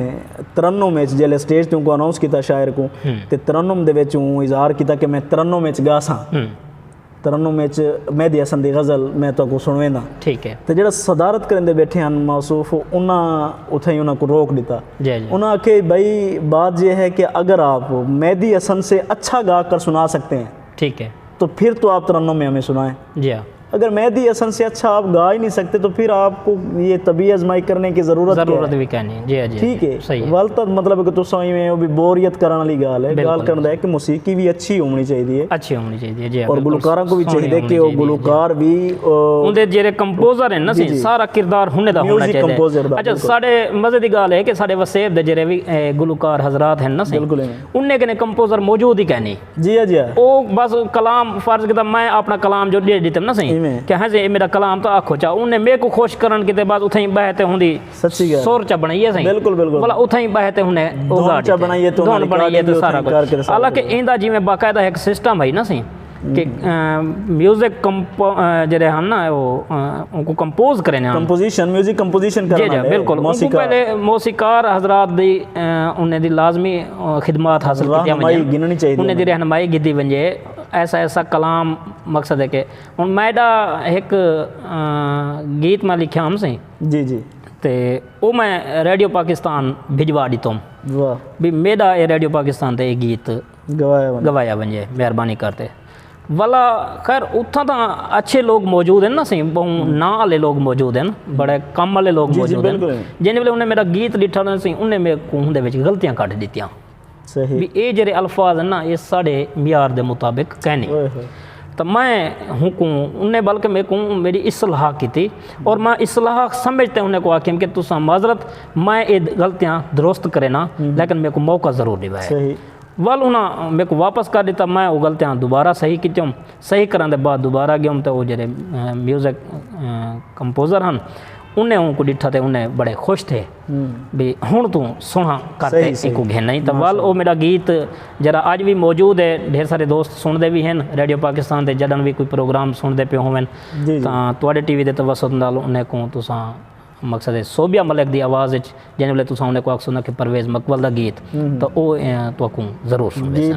तरन्नुम में जेले स्टेज ते उनको अनाउंस किया शायर को ते तरन्नुम दे विच इज़हार किया कि मैं तरन्नुम में गासां तरन्नुम में मेहदी हसन दी गज़ल मैं तो को सुनवेंदा ठीक है तो जेड़ा सदारत करंदे बैठे हैं मौसूफ उन्हां उथे उन्हां को रोक दिता उन्हां आखे भाई बात ये है कि अगर आप मेहदी हसन से अच्छा गा कर सुना सकते हैं ठीक है तो फिर तो आप तरन्नुम में हमें सुनाएं जी हाँ अगर मेहदी हसन से अच्छा आप गा ही नहीं सकते तो फिर आपको ये तभी आजमाई करने की ज़रूरत भी क्या नहीं जी जी ठीक है सही वाल तक मतलब कि तुम में वो भी बोरियत करने वाली गाल है गाल करना है कि मौसीकी भी अच्छी होनी चाहिए जी और गुलकारों को भी चाहिए कि वो गुलकार भी उनके जेरे कंपोजर हैं ना सी सारा किरदार होने दा होना चाहिए अच्छा साडे मजे दी गाल है कि साडे वसेब दे जेरे भी गुलकार हजरात हैं ना सी बिल्कुल उन्ने कने कंपोजर मौजूद ही कहनी जी जी वो बस कलाम फर्ज किया मैं अपना कलाम जो दे दिता ना सही कि हाँ जी मेरा कलाम तो आखो चा उन्हें मेरे को खुश करन के बाद उथे ही बहते होंदी सच्ची गल सुर चा बनाई है सही बिल्कुल बिल्कुल बोला उथे ही बहते हुने ओ गाड़ी चा बनाई है तो बनाई है तो सारा कुछ हालांकि इंदा जिवें बाकायदा एक सिस्टम है ना सही कि म्यूजिक जरे हम ना वो उनको कंपोज करें कंपोजिशन म्यूजिक कंपोजिशन करना है बिल्कुल उनको पहले मौसीकार हजरात दी उन्हें दी लाजमी खिदमत हासिल की गिननी चाहिए उन्हें दी रहनुमाई गिद्दी वंजे ऐसा कलाम मकसद है कि हुन मैडा एक गीत में लिखा हम सही जी जी ते वो मैं रेडियो पाकिस्तान भिजवा दी तुम भी मेरा ये रेडियो पाकिस्तान ते गीत गवाया वंजे मेहरबानी करते वाला खैर उतना तो अच्छे लोग मौजूद हैं ना सही बहुत ना वाले लोग मौजूद हैं बड़े कम वाले लोग मौजूद हैं जिन्हें वेले उन्हें मेरा गीत लिखा ना सही उन्हें मेरे को उनदे विच गलतियां कट दित्तियां सही भी ये जेरे अल्फाज हैं ना ये साढ़े मियार दे मुताबिक कहने तो मैं हूँ को उन्हें बल्कि मेरे को मेरी इसलाह की थी और मैं इसलाह समझते उन्हें को आखिम कि तुसा माजरत मैं ये गलतियाँ दुरुस्त करे ना लेकिन मेरे को मौका ज़रूर दिवाए वाल उन्हें मेरे को वापस कर दिता मैं वो गलतियाँ दोबारा सही की सही कराने बाद दोबारा गया तो वो जेरे म्यूज़िक कंपोज़र हैं उन्हें उनको डिठा थे उन्हें बड़े खुश थे भी हुण तू सोना करते इनको घेना ही तो वाल वो मेरा गीत जरा आज भी मौजूद है ढेर सारे दोस्त सुनते भी हैं रेडियो पाकिस्तान के जडन भी कोई प्रोग्राम सुनते पे होवन तो टीवी के तवसत नाल उन्हें को तुसा मकसद है सोबिया मलिक की आवाज़ जिन वे तुसा उन्हें को आख सुना कि परवेज़ मकवल का गीत तो वो तो ज़रूर सुनते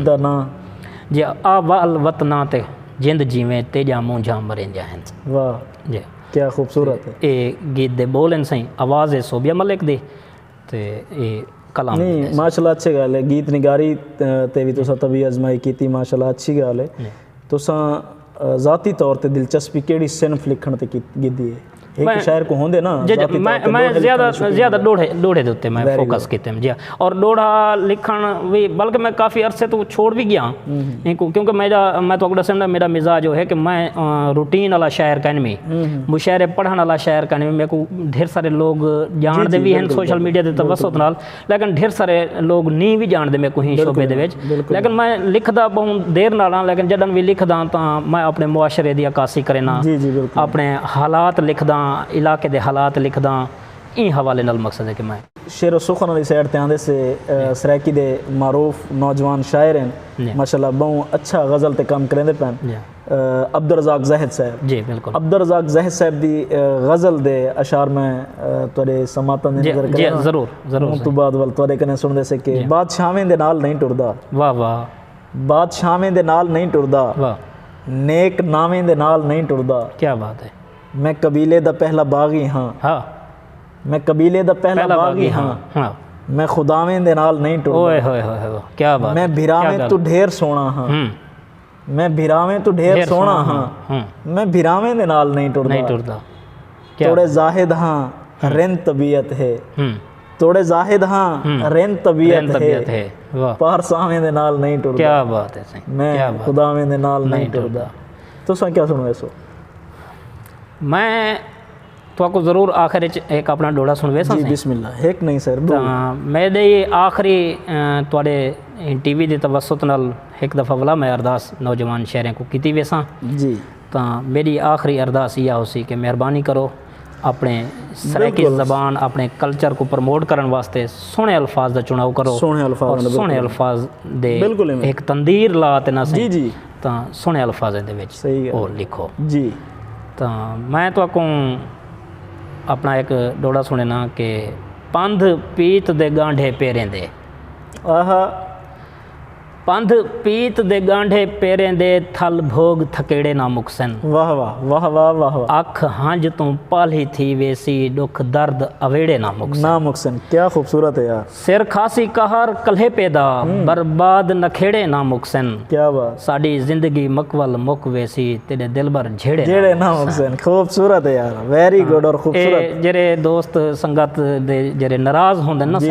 जी आ वाल वतना ते जिंद जीवें तेजा मूंझा मरेंजा हैं वाह जी क्या खूबसूरत है ये गीत दे बोल हैं सही आवाज़ है सोबिया मलिक दी ते ये कलाम नहीं माशाल्लाह अच्छी गल है गीत निगारी ते भी तुसा तभी आजमाई की माशाल्लाह अच्छी गल है तुसा ज़ाती तौर ते दिलचस्पी केड़ी सिनफ लिखण ते कीती है एक शायर को होंदे ना मैं ज़्यादा डोड़े दे उत्ते मैं फोकस किते जी और डोड़ा लिखण भी बल्कि मैं काफ़ी अरसे तो छोड़ भी गया क्योंकि मैं तो दसा मेरा मिजाज जो है कि मैं रूटीन वाला शायर कहने में मुशायरे पढ़ने वाला शायर कहने में मेरे को ढेर सारे लोग जानते भी हैं सोशल मीडिया के तवसत नाल लेकिन ढेर सारे लोग नहीं भी जानते मेरे को ही शोबे दे लेकिन मैं लिखदा बहुत देर नाल लेकिन जदन भी लिखदा तो मैं अपने मुआशरे की अक्कासी करेना अपने हालात लिखदा इलाके के हालात लिखदा इन हवाले नाल मकसद है कि मैं शेर सुखन वाली साइड ते आंदे से सराइकी दे मारूफ नौजवान शायर हैं माशाल्लाह बहुत अच्छा गज़ल ते काम करेंदे पैन अब्दुल रज़ाक ज़ाहिद साहब जी बिल्कुल अब्दुल रज़ाक ज़ाहिद साहब दी गज़ल दे अशार में तोरे समातन नज़र करे जरूर जरूर तो बाद वल तोरे कने सुनदे से कि बादशाहें दे नाल नहीं टुरदा वाह वाह बादशाहें दे नाल नहीं टुरदा वाह नेक नावें दे नाल नहीं टुरदा क्या बात है मैं कबीले दा पहला बागी हाँ मैं कबीले दा पहला बागी हाँ मैं खुदावें दे नाल नहीं टुरदा ओए होए होए क्या बात मैं भिरावें तू ढेर सोना हाँ मैं भिरावें तू ढेर सोना हाँ मैं भिरावें दे नाल नहीं टुरदा थोड़े जाहिद हाँ रिन तबीयत है थोड़े जाहिद हाँ रिन तबीयत है पार सावें दे नाल नहीं टुरदा क्या बात है मैं खुदावें दे नाल नहीं टुरदा तुसां क्या सुनो ऐसो मैं तो आपको ज़रूर आखिर एक अपना डोड़ा सुनवे जी बिस्मिल्लाह एक नहीं सर मेरे आखिरी थोड़े टीवी के तवसत नाल एक दफ़ा वाला मैं अरदास नौजवान शहरों को की वैसा जी तो मेरी आखिरी अरदास यह उसी कि मेहरबानी करो अपने सराइकी ज़बान अपने कल्चर को प्रमोट करने वास्ते सोहने अल्फाज का चुनाव करो सोहने अल्फाज दे एक तंदीर ला ते ना जी जी तो सोहने अल्फाज दे लिखो जी तो मैं तो आपको अपना एक डोड़ा सुने ना कि पंध पीत दे गांढे पेरें दे आहा पंध पीत दे गांढे पेरें दे थल भोग थकेड़े ना मुकसन वाह वाह वाह वाह वाह अख हंज तू पाली थी वेसी दुख दर्द अवेड़े ना मुकसन क्या खूबसूरत है यार सिर खासी कहर कल्हे पैदा बर्बाद नखेड़े ना मुकसन क्या बात साड़ी जिंदगी मकवल मुक वेसी तेरे दिल भर झेड़े ना मुकसन खूबसूरत है यार वेरी गुड और खूबसूरत जेरे दोस्त संगत दे जेरे नाराज होंदे ना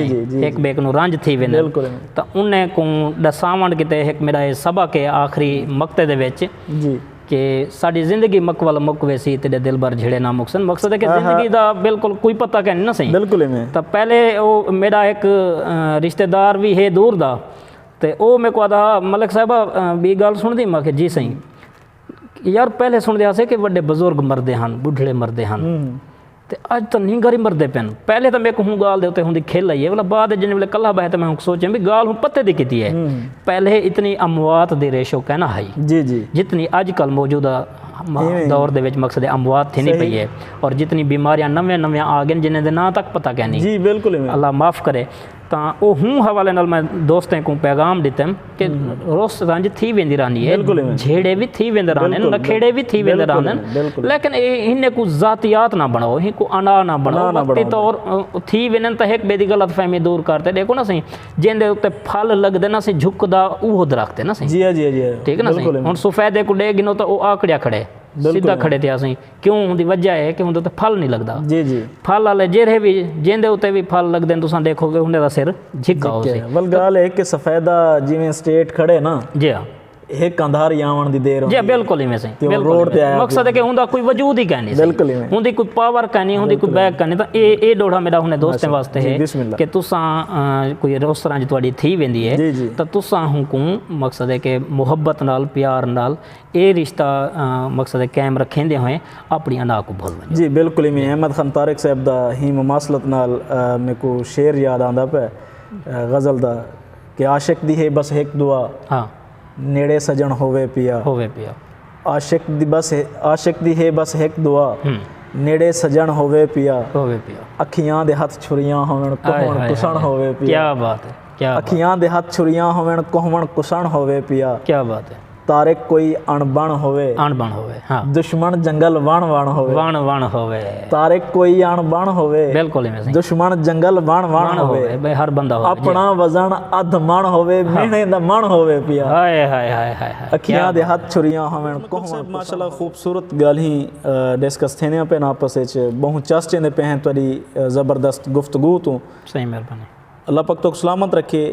एक बेक नु रंज थी वेंदे बिल्कुल तो उन्हें को दसाव किते एक मेरा सबक है आखिरी मकते दे विच जी कि साड़ी जिंदगी मकवल मुक वैसी तेरे दिल भर झेड़े ना मुकसन मकसद है कि जिंदगी दा बिल्कुल कोई पता कहने ना सही बिल्कुल तो पहले वो मेरा एक रिश्तेदार भी है दूर दा ते ओ मेरे को आदा मलिक साहबा भी गल सुनदी मैं कि जी सही यार पहले सुनदे आसे कि बड़े बुजुर्ग मरदे हैं बुढ़ड़े मरदे हैं तो अज तो नहीं गरी मरते पैन पहले तो मैं कहूँ गाल दे होंगी खेल आई है मतलब बाद जिन वे कला बह तो मैं सोचा भी गाल हूँ पत्ते दी की है पहले इतनी अमवात दी रेशो कहना है जी जी जितनी अजकल मौजूदा दौर दे विच मकसद अमवात थी नहीं पई है और जितनी बीमारियां नव्या नव्या आ गई जिन्हें दे ना तक पता कहनी जी बिल्कुल अल्लाह माफ़ करे तो वो हूँ हवाले नाल मैं दोस्तों को पैगाम दितम कि रोस रंज थी वेंदी रहनी है झेड़े भी थी वेंदे रहने नखेड़े भी थी वेंदे रहने लेकिन इन्हें को जातियात ना बनाओ इन्हें को अना ना बनाओ वक्ती तौर थी वेंदे तो एक बेदी गलत फहमी दूर करते देखो ना सही जिंदे उत्ते फल लगदे ना सी झुकदा वो दरख्त है ना सही जी जी जी ठीक है ना सही हुण सफेदे को डे गिनो तो वो आकड़िया खड़े सीधा खड़े थे असी क्यों उनकी वजह है कि उनके फल नहीं लगता जी जी फल वाले जेरे भी जिंदे उत्ते भी फल लगते हैं तुम देखोगे उन्हें का सिर झिका हो गल है कि सफेदा जिवें स्टेट खड़े ना जी हाँ एक कंधार आवन दी देर जी बिल्कुल ही वैसे रोड ते आया मकसद है कि उनका कोई वजूद ही कहनी बिल्कुल ही उनकी कोई पावर कहनी उनकी कोई बैग कहनी। तो ये डोड़ा मेरा हुने दोस्तें वास्ते है कि तुसां कोई उस तरह जी तुहाडी थी वेंदी है तो तुसां हुकूं मकसद है कि मुहब्बत नाल प्यार नाल ये रिश्ता मकसद है कायम रखेंदे होए अपनी अना को भूल वञो। जी बिल्कुल ही मैं अहमद खान तारिक साहब दा ही मुमासलत नाल मेरे को शेर याद आंदा पे गज़ल दा कि आशिक दी है बस एक दुआ हाँ नेड़े सजन होवे पिया आशिक दी है बस एक दुआ नेड़े सजन होवे पिया अखियां दे हथ छुरियां होवन कोहण कुसण होवे पिया। क्या बात है, क्या अखियां दे हथ छुरियां होवन कोहण कुसण होवे पिया। क्या बात है। तारिक कोई अणबण होवे हाँ दुश्मन जंगल वण होवे तारिक कोई अणबण होवे बिल्कुल दुश्मन जंगल वण होवे हर बंदा अपना वजन अध मण होवे मेहने दा मण होवे पिया। हाय हाय हाय हाय अखियां दे हाथ छुरियां होवन कोहण माशाल्लाह खूबसूरत गल ही डिस्कस थेने पे आपस विच बहु चर्चे ने पे हैं तोरी ज़बरदस्त गुफ्तगू तो सही मेहरबानी अल्लाह पाक तो सलामत रखे।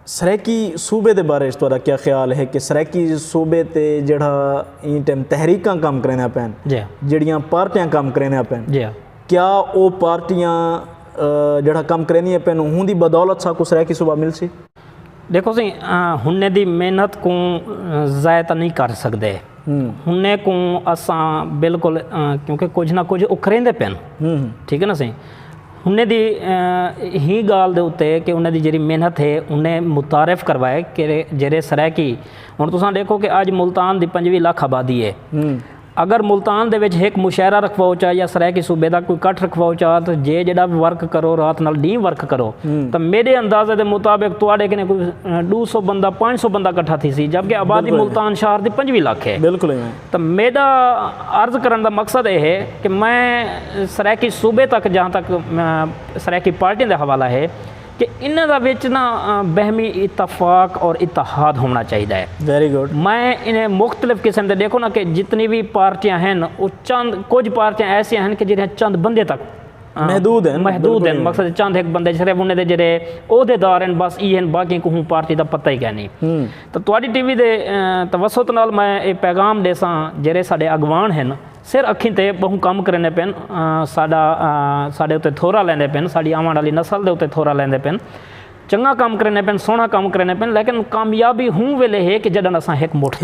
सराइकी सूबे दे बारे तुहाडा क्या ख्याल है कि सराइकी सूबे ते जेड़ा इन टाइम तहरीकां काम करने पैन जड़ियाँ पार्टियां काम करने पैन क्या वो पार्टियां जेड़ा काम करनी पैन उनकी बदौलत साकू सराइकी सूबा मिल सी? देखो सी हुन्ने दी मेहनत को ज़ाया तो नहीं कर सकते हुन्ने को असां बिल्कुल क्योंकि कुछ ना कुछ उखरेंदे पैन ठीक है ना सी उन्हें दी ही गाल दे उत्ते कि उन्हें दी जेरी मेहनत है उन्हें मुतारिफ करवाए कि जेरे सराइकी हुण तुसां देखो कि अज मुल्तान दी 25 लाख आबादी है अगर मुल्तान दे विच एक मुशायरा रखवाओ चाहे या सराइकी सूबे का कोई कट रखवाओ चाहे तो जे जेड़ा वर्क करो रात नाल डी वर्क करो तो मेरे अंदाजे के मुताबिक तुहाडे कने कोई 200 बंदा 500 बंदा इकट्ठा थी सी जबकि आबादी मुल्तान शहर दी 25 लाख है। बिल्कुल तो मेरा अर्ज करने का मकसद यह है कि मैं सराइकी सूबे तक जहाँ तक सराइकी पार्टियों का हवाला है कि इन्हां दा विच ना बहमी इतफाक और इतिहाद होना चाहिए है। Very good. मैं इन्हें मुख्तलिफ किस्म के देखो ना कि जितनी भी पार्टियां हैं वो चंद कुछ पार्टियां ऐसियां हैं कि जिन्हें चंद बंदे तक महदूद हैं मकसद चंद एक बंदे सिर्फ उन्हें दे जेरे ओहदेदार हैं बस ये हैं बाकी को पार्टी का पता ही क्या नहीं। तो तुहाडी टीवी दे तवसत नाल मैं ये पैगाम देसां जेरे साडे अगवान हैं सिर अखीं ते बहु काम करने पैन साडे उत्ते थोरा लैंदे पैन साडी आवन वाली नस्ल दे उत्ते थोरा लैंदे पैन चंगा काम करने पैन सोहना काम करने पैन लेकिन कामयाबी हूँ वेले है कि जडन असां एक मुठ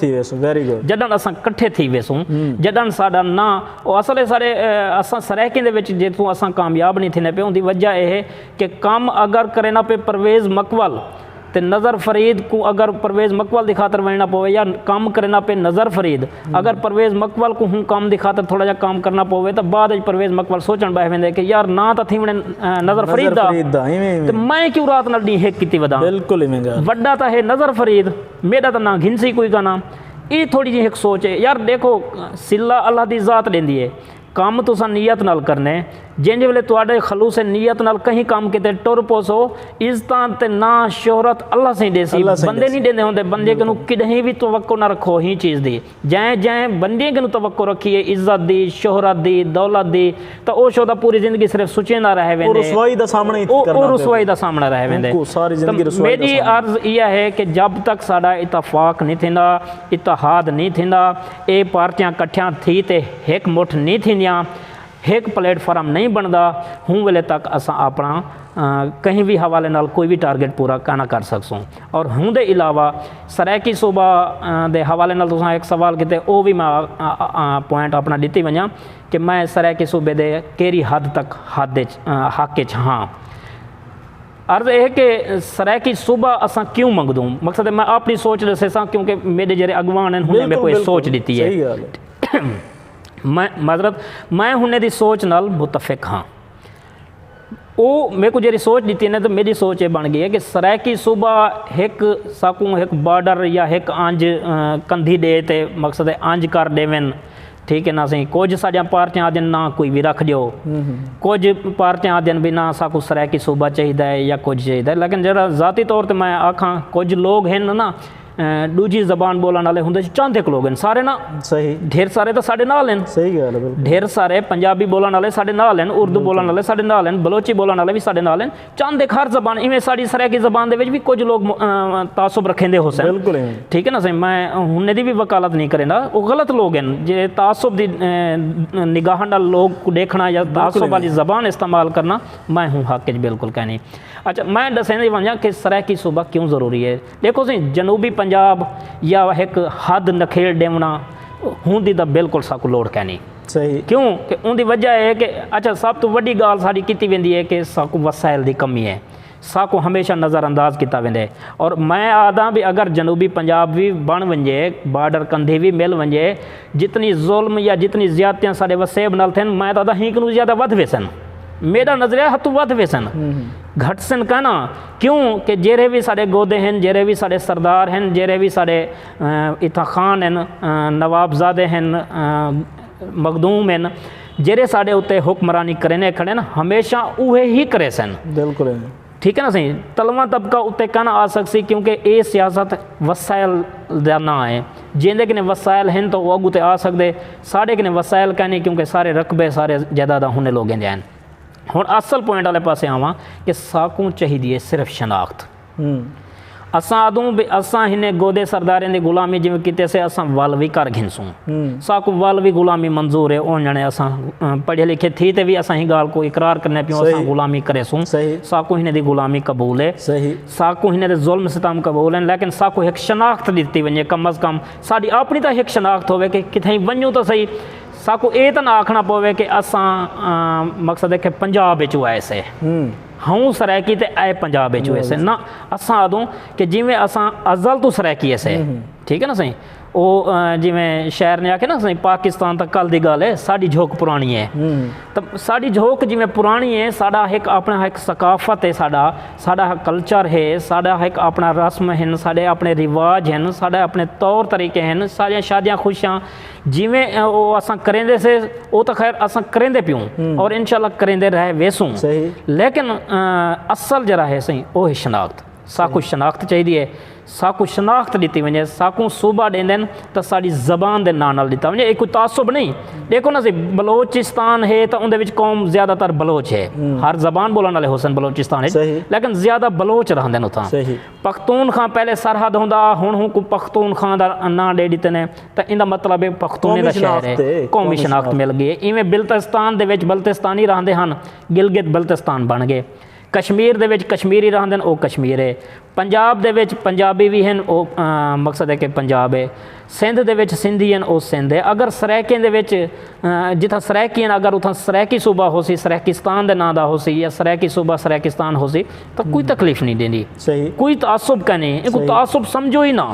थी वेसू। Very good. जडन असां कट्ठे थी वेसूं जडन साडा ना वो असल सारे असां सराइकी दे विच जेतों असां कामयाब नहीं थीने पे उनकी वजह यह है कि काम अगर करे ना पे परवेज़ मकवल तो नज़र फरीद को अगर परवेज़ मकवल की खातर वणना पवे या काम करना पे नज़र फरीद अगर परवेज़ मकवल को हूँ काम की खातर थोड़ा जा काम करना पवे तो बाद परवेज़ मकवल सोचण बह वेंदे कि यार ना तो थी वणे नज़र फरीद दा तो मैं क्यों रात नाल डी हेक कीती वदा। बिल्कुल वड्डा तो है नज़र फरीद मेरा तो ना घिनसी कोई का नाम ये थोड़ी जी एक सोच है यार। देखो सिला अल्लाह की ज़ात देंदी है काम तुसां नीयत नाल करने जिंज वेले तुहाडे खलूस नीयत नाल कहीं काम किते टुर पोसो इज्जत ते ना शोहरत अल्लाह से देसी बंदे नहीं देंदे होंदे बंदे कनु किडहीं भी तवक्को ना रखो ही चीज़ दी जै जै बंदे कनु तवक्को रखिए इज्जत दी शोहरत दी दौलत दी तो ओ शोदा पूरी जिंदगी सिर्फ सुचेंदा रह वेंदे रुसवाई दा सामना करना रुसवाई दा सामना रह वेंदे सारी जिंदगी रुसवाई। मेरी अर्ज यह है कि जब तक साडा इतफाक नहीं थिंदा इतिहाद नहीं थिंदा ए पार्टियां कट्ठियां थी ते एक मुठ नहीं थिंदियां एक प्लेटफॉर्म नहीं बनता हूँ वेले तक असां अपना कहीं भी हवाले नाल कोई भी टारगेट पूरा ना कर सकसूँ। और हूँ दे अलावा सराइकी सूबा दे हवाले नाल तुसां एक सवाल किते वो भी मैं पॉइंट अपना दिती वञा कि मैं सराइकी सूबे दे केरी हद तक हक हाँ। अर्ज है कि सराइकी सूबा असां क्यों मंगदूँ मकसद मैं अपनी सोच दसेसां क्योंकि मेरे जेरे अगवान हैं उन्हें मेरे को सोच दी है मैं माजरत मैं हुन्ने दी सोच नाल मुतफिक हाँ। वो मेरे को जी सोच दी ने तो मेरी सोच ये बन गई है कि सराइकी सूबा एक साकू एक बॉर्डर या एक अंज कंधी दे ते मकसद है अंज कर देवन ठीक है ना सही कुछ साडियां पार्टियां आदन ना कोई भी रख दो कुछ पार्टियां आदन भी ना साकू सराइकी सूबा चाहिए या कुछ चाहिए लेकिन जरा ज़ाती तौर पर मैं आखा कुछ लोग हैं ना दूजी जबान बोलने वाले होंगे चांदे लोग हैं सारे ना सही ढेर सारे तो साढ़े नाल हैं सही गल है बिल्कुल ढेर सारे पंजाबी बोलने वाले साढ़े नाल हैं उर्दू बोलने वाले साढ़े नाल हैं बलोची बोलने वाले भी साढ़े नाल हैं चांदे हर जबान इवें साड़ी सराइकी जबान दे विच भी कुछ लोग तासुब रखेंदे हो सन बिल्कुल ठीक है ना सही मैं हुने दी भी वकालत नहीं करेंदा वो गलत लोग हैं जे तासुब दी निगाह नाल लोग को देखना या तासुब वाली जबान इस्तेमाल करना मैं हूँ हक च बिल्कुल कहनी अच्छा मैं दसेंदी वंजा कि सराइकी सूबा क्यों ज़रूरी है देखो सी जनूबी पंजाब या एक हद नखेड़ देवना होंदी दा बिल्कुल साकू लोड़ कहनी सही क्यों कि उनकी वजह है कि अच्छा सब तो वड्डी गाल साड़ी कीती वेंदी है कि साकू वसाइल दी कमी है साकू हमेशा नज़रअंदाज किया वेंदे और मैं आदा भी अगर जनूबी पंजाब भी बन वंजे बार्डर कंधे भी मिल वंजे जितनी जुल्म या जितनी ज़्यादतियाँ साढ़े वसेब नाल थे मैं तो हींक नूं ज़्यादा वध वे सन मेरा नज़रिया हथू वध वे सन घट सन कहना क्यों कि जेरे भी साढ़े गोदे हैं जेरे भी साढ़े सरदार हैं जेरे भी साढ़े इत्था खान हैं नवाबजादे हैं मखदूम हैं जेरे साढ़े उत्ते हुक्मरानी करने खड़े ना हमेशा उहे ही करे सन बिल्कुल ठीक है ना सही तलवा तबका उत्ते कहना आ सकसी क्योंकि ये सियासत वसाइल दा ना है जिंदे किने वसाइल हैं तो वो अगू ते आ सकते साढ़े किने वसाइल कहने क्योंकि सारे रकबे सारे जायदाद हुने लोग हैं हुण असल पॉइंट वाले पासे आवां कि साकू चाहिए सिर्फ शनाख्त असां आदूं भी असां हिने गोदे सरदारें दी गुलामी जिवें कीते से असां वल भी कर घिनसूं साकू वल भी गुलामी मंजूर है उन जणे असां पढ़े लिखे थी ते भी असां ही गाल को इकरार करने पियो असां गुलामी करे सूं साकू हिने दी गुलामी कबूल है सही साकू हिने दे जुल्म सितम कबूल है लेकिन साकू एक शनाख्त दित्ती वञे कम अज़ कम साडी अपनी तो एक शनाख्त होवे कि किथां वञूं तो सही साकू ये तो ना आखना पवे कि असां मकसद है कि पंजाब विच आए से हूँ सराइकी ते आए पंजाब विच हुए से ना असां आदूं कि जिमें असां अज़ल तो सराइकी से ठीक है ना सही वो जिमें शहर ने आखे ना सही पाकिस्तान तक कल दी गल है साड़ी झोक पुरानी है तो साड़ी झोक जिमें पुरानी है साड़ा एक अपना एक सकाफत है साड़ा कल्चर है साड़ा एक अपना रस्म हैं साढ़े अपने रिवाज हैं साढ़े अपने तौर तरीके हैं सारिया शादियाँ खुशियाँ जिमें वो असां करेंदे से वो तो खैर असां करेंदे पियूं और इंशाल्लाह करेंदे रहे वेसूं लेकिन असल जरा है सही वो है शनाख्त साकू शनाख्त चाहिए साकू शनाख्त दी वजे साकू सूबा देंदन तो साड़ी जबान के नाम दिता वजे एक कोई तासुब नहीं देखो ना सी बलोचिस्तान है तो उनके कौम ज़्यादातर बलोच है हर जबान बोलने वाले होसन बलोचिस्तान है लेकिन ज़्यादा बलोच रहंदे न उतां पख्तूनख्वा पहले सरहद होंदा हुण हूँ को पख्तूनख्वा दा ना दे दिते ने तो इनका मतलब है पख्तूने का शहर है कौमी शनाख्त मिल गई है इवें बिल्तिस्तान दे विच बल्तिस्तानी रहंदे हन गिलगित बल्तिस्तान बन गए कश्मीर दे विच कश्मीरी रहंदे वो कश्मीर है पंजाब दे विच पंजाबी भी हैं वो मकसद है कि पंजाब है सिंध दे विच सिंधी हैं वो सिंध है अगर सराइकें दे विच जिथा सराइकी हैं अगर उथा सराइकी सूबा हो सी सराइकिस्तान दे नाम दा हो सी या सराइकी सूबा सराइकिस्तान हो सी तो कोई तकलीफ नहीं देंदी कोई तासुब का नहीं इनको तासुब समझो ही ना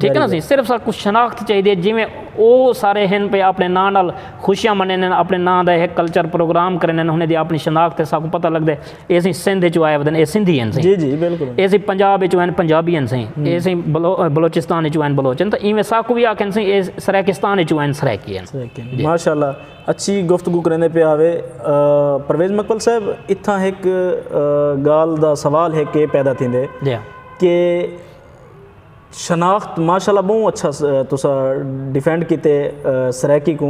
ठीक है ना सी सिर्फ सा कुछ शनाख्त चाहिए जिमें वो सारे हैं पे अपने नाम नाल खुशियां मने अपने नाम का एक कल्चर प्रोग्राम करने उन्हें दी अपनी शनाख्त है साकू पता लगता है ये सिंध चो आए वदन ये सिंधी हैं जी जी बिल्कुल ये पंजाब चो हैं पंजाबी हैं सही ये बलोचिस्तान चो हैं बलोच तो इवें साकू भी आखें सही ये सराइकिस्तान चो हैं सराइकी हैं माशाल्लाह अच्छी गुफ्तगू करने पे आवे परवेज़ मकवल साहब इत्थां एक गाल दा सवाल है कि पैदा थींदे कि शनाख्त माशाल्लाह बहुत अच्छा तुसा डिफेंड किते सराइकी को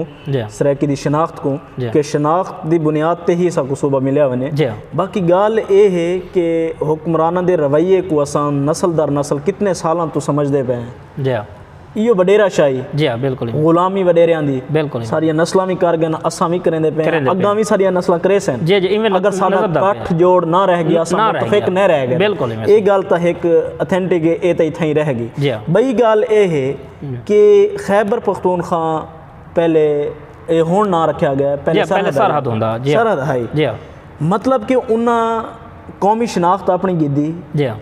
सराइकी दी शनाख्त को कि शनाख्त दी बुनियाद ते ही साकू सूबा मिलिया वने बाकी गाल ये है कि हुक्मराना दे रवैये को असां नस्ल दर नस्ल कितने सालां तो समझदे पे हैं इो वडेरा शाही जी हाँ बिल्कुल गुलामी वडेरियां दी बिल्कुल सारिया नस्लां भी कर गए असां भी करेंदे पे अग्गां भी सारिया नस्लां करे सन जी जी इवें अगर साडा कठ जोड़ ना रह गया असां मुतफिक न रह गए बिल्कुल ये गल तो एक ऑथेंटिक है ये तो इत्थां ही रह गई बई गल ये है कि खैबर पख्तूनख्वा पहले ये हुण ना रखा गया पहले सरहद हुंदा सरहद है मतलब कि उन्हां कौमी शनाख्त अपनी गिद्दी जी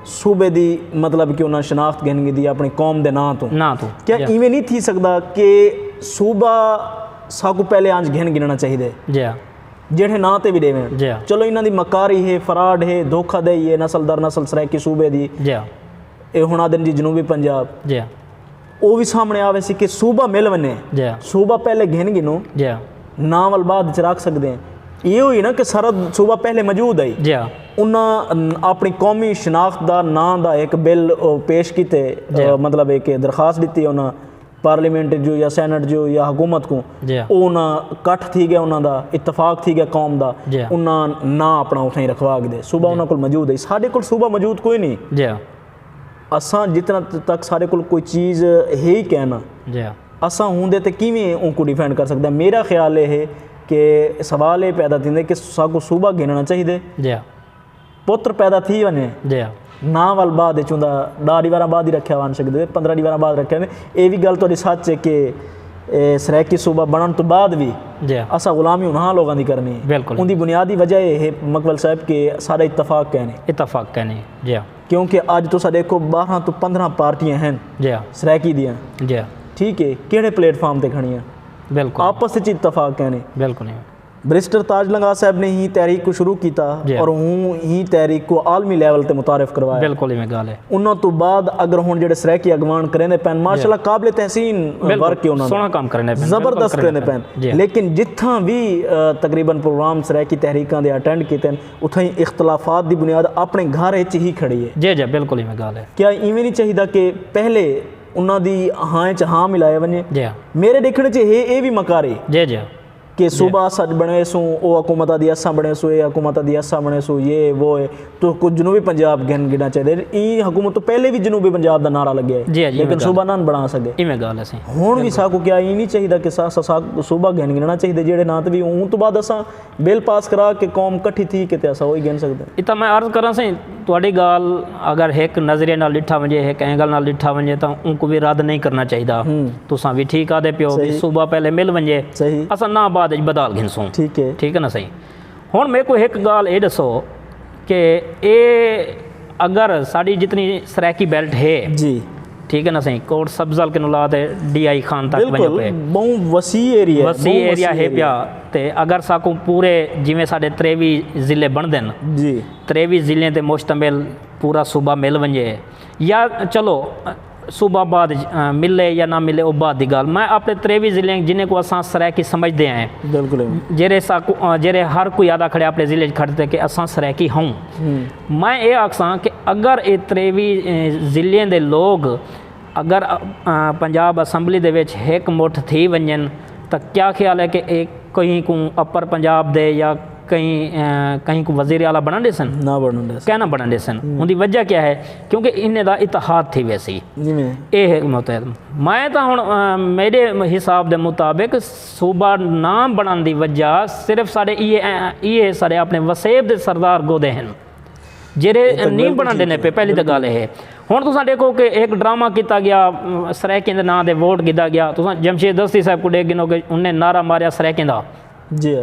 सूबे दी मतलब कि उन्हें शनाख्त गिन दी अपनी कौम के नाँ तो क्या इवें नहीं थी सकता कि सूबा साकू पहले अंज गिन गिनना चाहिए जेठे नाँ ते भी देवें चलो इन्हों की मकारी है फराड है धोखाधड़ी है नस्ल दर नस्ल सराइकी सूबे की ये हुण आदन जी जनूबी पंजाब वो भी सामने आवे सी कि सूबा मिल वने सूबा पहले गिन गिनो नाम वाल बाद च रख सकते हैं ਇਹ ਹੋਈ ਨਾ ਕਿ ਸਰਹੱਦ ਸੂਬਾ ਪਹਿਲੇ ਮੌਜੂਦ ਹੈ ਜੀ ਹਾਂ ਉਹਨਾਂ ਆਪਣੀ ਕੌਮੀ ਸ਼ਨਾਖਤ ਦਾ ਨਾਂ ਦਾ ਇੱਕ ਬਿੱਲ ਪੇਸ਼ ਕੀਤੇ ਮਤਲਬ ਇੱਕ ਦਰਖਾਸਤ ਦਿੱਤੀ ਉਹਨਾਂ पार्लीमेंट जो या सैनट जो या हुकूमत को उन्हें कट्ठ थी गया उन्होंने इतफाक थी गया कौम का उन्हें ना अपना उठा रखवा के दे सूबा उन्होंने को मौजूद है साढ़े को सूबा मौजूद कोई नहीं असा जितना तक साढ़े को कोई चीज़ है ही कहना असा होंदे तो किवें उनको डिफेंड कर सकते मेरा ख्याल ये है कि सवाल ये पैदा थी कि साकू सूबा गिनना चाहिए पुत्र पैदा थी वने ना वाल बाद चुंदा 10 दीवार बाद ही रखा वन सकते 15 दीवार बाद रखे ने ये भी गल थोड़ी सच है कि सराइकी सूबा बनने तो बाद भी असा गुलामी उन्हां लोगों की करनी है उनकी बुनियादी वजह यह है मकबल साहब के सारा इतफाक कहने जी क्योंकि अज तो देखो 12 तो 15 पार्टियां हैं सराइकी दियां ठीक है किहड़े प्लेटफॉर्म ते खड़ियां बिल्कुल आपस में इतफाक कहने बिल्कुल बैरिस्टर ताज लंगा साहब ने ही तहरीक को शुरू किया और हूँ ही तहरीक को आलमी लैवल ते मुतारिफ करवाया बिल्कुल ही गल है उन्होंने तो बाद अगर हुण जिहड़े सराइकी अगवान करेंदे पैन माशाअल्लाह काबिल तहसीन वर्क है उन्होंने सोहना काम करने पैन जबरदस्त करने पैन लेकिन जित्थां भी तकरीबन प्रोग्राम सराइकी तहरीकां दे अटेंड कीते उत्थां ही इख्तलाफात दी बुनियाद अपने घर विच ही खड़ी है जी बिल्कुल ही गल है क्या इवें नहीं चाहिए कि पहले उन्हां दी हां च हां मिलाया वने मेरे देखने च ये भी मकारी जी कि सूबा सच बने सू वो हुकूमत दी असा बने सू ये हुकूमत दी असा बने सू ये वो है तो कुछ जनूबी पंजाब गिनना चाहिए ई हुकूमत तो पहले भी जनूबी पंजाब का नारा लगे है लेकिन सूबा ना बना सके इवें गल है हुण भी साकू क्या ये नहीं चाहिए कि सूबा गिनना चाहिए जेडे ना तो भी उन तो बाद असा बिल पास करा के कौम कट्ठी थी कि असा वही गिन सकते इतना मैं अर्ज करा सी तुहाडी गल अगर एक नजरिए नाल डिठा वजे एक एंगल नाल डिठा वजे तो उनको भी रद्द नहीं करना चाहिए तुसां भी ठीक आदे पियो भी सूबा पहले मिल वजे असा ना बाद बदल घिनसूँ ठीक है ना सही हुण मेरे को एक गाल ये दसो कि ये अगर साड़ी जितनी सराइकी बेल्ट है जी ठीक है ना सही कोट सब्जल के नुलाद DI खान तक बहुत वसी एरिया है पिया ते अगर साकू पूरे जिमें साढ़े 23 जिले बनते हैं जी 23 जिले ते मुश्तमिल पूरा सूबा मिल वजे या चलो सूबा बाद मिले या ना मिले वो बाद की गल मैं अपने 23 जिले जिन्हें को असा सराइकी समझते हैं बिल्कुल जेरे साकू जेरे हर कोई आदा खड़े अपने जिले खड़ते कि असा सराइकी हूँ मैं ये आखसा कि अगर ये 23 जिले के लोग अगर पंजाब असैम्बली दे विच एक मुठ थी वजन तो क्या ख्याल है कि एक कहीं को अपर पंजाब दे या कहीं को वजीर आला बनाने सन ना बनाने क्या ना बनाने सन उनकी वजह क्या है क्योंकि इन्हें दा इतिहाद थी वैसी ये है मतलब मैं तो हुण मेरे हिसाब के मुताबिक सूबा ना बनाने की वजह सिर्फ साढ़े ये साढ़े अपने वसेब के सरदार गोदे हैं जेरे नहीं बनाने ने पे पहली तो गल है हुण तुसां देखो कि एक ड्रामा किया गया सराइकी के नाम से वोट किया गया तुसां जमशेद दस्ती साहब को देख गिनो कि उन्हें नारा मारिया सराइकी का जी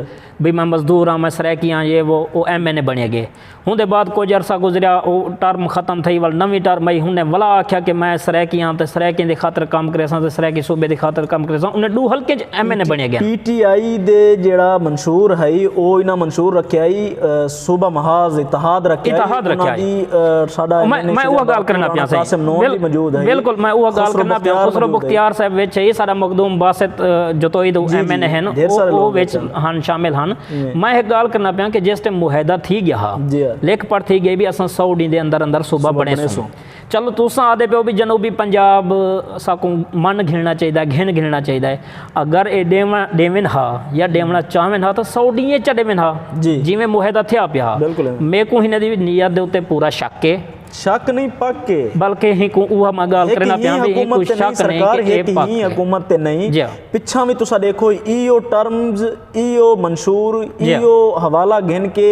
भी मैं मजदूर हाँ मैं सराइकी हाँ ये वो MNA बने गए उनके बाद कुछ अरसा गुजरिया वो टर्म खत्म थी वाल नवी टर्म आई उन्हें वला आख्या कि मैं सराइकी हाँ तो सराइकी के खातर काम करे तो सराइकी सूबे की खातर काम करे उन्हें 2 हल्के MNA बने गया PTI दे जेड़ा मंशूर है वो इन्हें मंशूर रखा ही सूबा महाज इतिहाद रखा मैं वो गल करना पिया मौजूद है बिल्कुल मैं वो गल करना पिया खुसरो मुख्तियार साहब विच है सारा मखदूम बासित जतोई MNA हैं वो विच हन शामिल हन मैं एक गल करना पाया कि जिस टाइम मुहिदा थी गया लिख पढ़ थी गई भी अस 100 डी के अंदर सूबा बने सो चलो तुसा आदे पे भी जनूबी पंजाब साकू मन घिलना चाहिए घिलना चाहिए अगर ये डेवन हा या डेवना चाहन हा तो 100 डी च डेवन हा जिमें मुहिदा थे पिया मेरे को ही नीयत के उत्ते पूरा शक है शक नहीं पक्के बल्कि ही को उहा मैं गल करना पिया भी कोई शक नहीं कि ये पक्के ही हुकूमत ते नहीं पिछा भी तुसा देखो ईओ टर्म्स ईओ मंशूर ईओ हवाला गिन के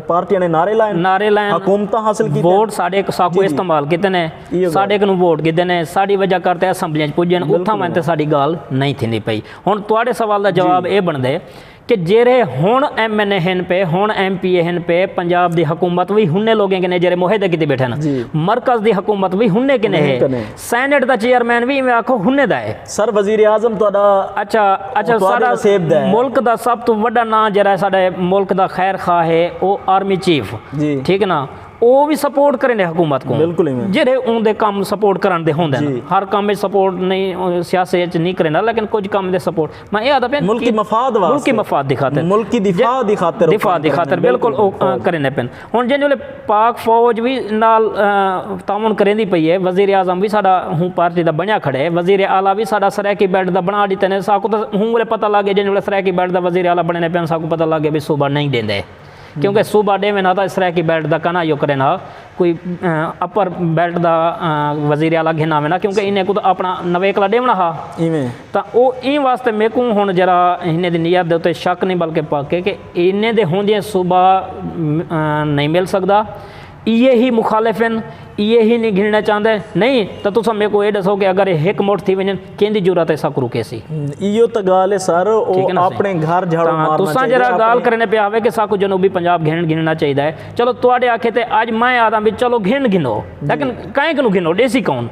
पार्टियां ने नारे लाए हुकूमत हासिल की वोट साडे साकू इस्तेमाल किते ने साडे को वोट किते ने साडी वजह करते असैम्बली च पुजन उथा मैं ते साडी गल नहीं थींदी पई हुण तुहाडे सवाल दा जवाब ये बनदे कि जेरे हुण MNA हैं पे हुण MPA हैं पे पंजाब की हुकूमत भी हुन्ने लोगों के ने जेरे मुहिदे किते बैठे ना मरकज़ की हुकूमत भी हुन्ने के ने है सैनेट का चेयरमैन भी मैं आखो हुन्ने दा है सर वजीर आजम तुहाडा अच्छा सारा मुल्क का सब तो वड्डा नाम जरा साडे मुल्क का खैर खा है वो आर्मी चीफ ठीक है ना ਉਹ ਵੀ ਸਪੋਰਟ ਕਰੇ ਨੇ ਹਕੂਮਤ को बिल्कुल ही मैं ਜਿਹੜੇ ਉਹਦੇ ਕੰਮ ਸਪੋਰਟ ਕਰਨ ਦੇ ਹੁੰਦੇ ਨੇ ਹਰ ਕੰਮ ਵਿੱਚ ਸਪੋਰਟ ਨਹੀਂ ਸਿਆਸਤ ਵਿੱਚ ਨਹੀਂ ਕਰਨਾ ਲੇਕਿਨ ਕੁਝ ਕੰਮ ਦੇ ਸਪੋਰਟ ਮੈਂ ਇਹ ਆਦਾ ਪਿਆ मुल्की मफाद वास्ते ਮੁਲਕੀ ਮਫਾਦ ਦੀ ਖਾਤਰ मुल्की दिफा दी खातिर ਦਿਫਾ ਦੀ ਖਾਤਰ ਬਿਲਕੁਲ ਉਹ ਕਰਨੇ ਪੈਣ ਹੁਣ ਜਿਹੜੇ ਪਾਕ ਫੌਜ ਵੀ ਨਾਲ ਤਾਮਨ ਕਰੇਂਦੀ ਪਈ ਹੈ ਵਜ਼ੀਰ ਆਜ਼ਮ ਵੀ ਸਾਡਾ ਹੂੰ ਪਾਰਟੀ ਦਾ ਬਣਿਆ ਖੜਾ ਹੈ ਵਜ਼ੀਰ ਆਲਾ ਵੀ ਸਾਡਾ ਸਰਾਇਕੀ ਬੈਲਟ ਦਾ ਬਣਾ ਦਿੱਤੇ ਨੇ ਸਾਕੂ ਤਾਂ ਹੂੰ ਵਾਲੇ ਪਤਾ ਲੱਗ ਗਿਆ ਜਿਹੜੇ ਸਰਾਇਕੀ ਬੈਲਟ ਦਾ ਵਜ਼ੀਰ ਆਲਾ ਬਣੇ ਨੇ ਪੈਣ ਸਾਕੂ ਪਤਾ ਲੱਗ ਗਿਆ ਵੀ ਸੂਬਾ ਨਹੀਂ ਦਿੰਦੇ क्योंकि सूबा डे में ना था सराइकी बेल्ट का कहना यो करे ना कोई अपर बेल्ट का वजीर आला घेना में ना क्योंकि इन्हें को तो अपना नवेकला डेवना हा तो वो इन वास्ते मेरे को हुण जरा इन्हें दी नीयत दे उत्ते शक नहीं बल्कि पक्के कि इन्हें दे होंदे सूबा नहीं मिल सकता ये ही मुखालिफ ये ही नहीं गिनना चाहते नहीं तो तुम मेरे को ये दसो कि अगर एक मुठ थी वजन केंदी जरूरत है सब रुके सी इयो तो गाल है सर ओ अपने घर झाड़ू मारना तुसा जरा गाल करने पे आवे कि साकू जनूबी पंजाब गिनना चाहिए है चलो तुहाडे आखे ते आज मैं आदा भी चलो गिनो लेकिन काहे कनु गिनो देसी कौन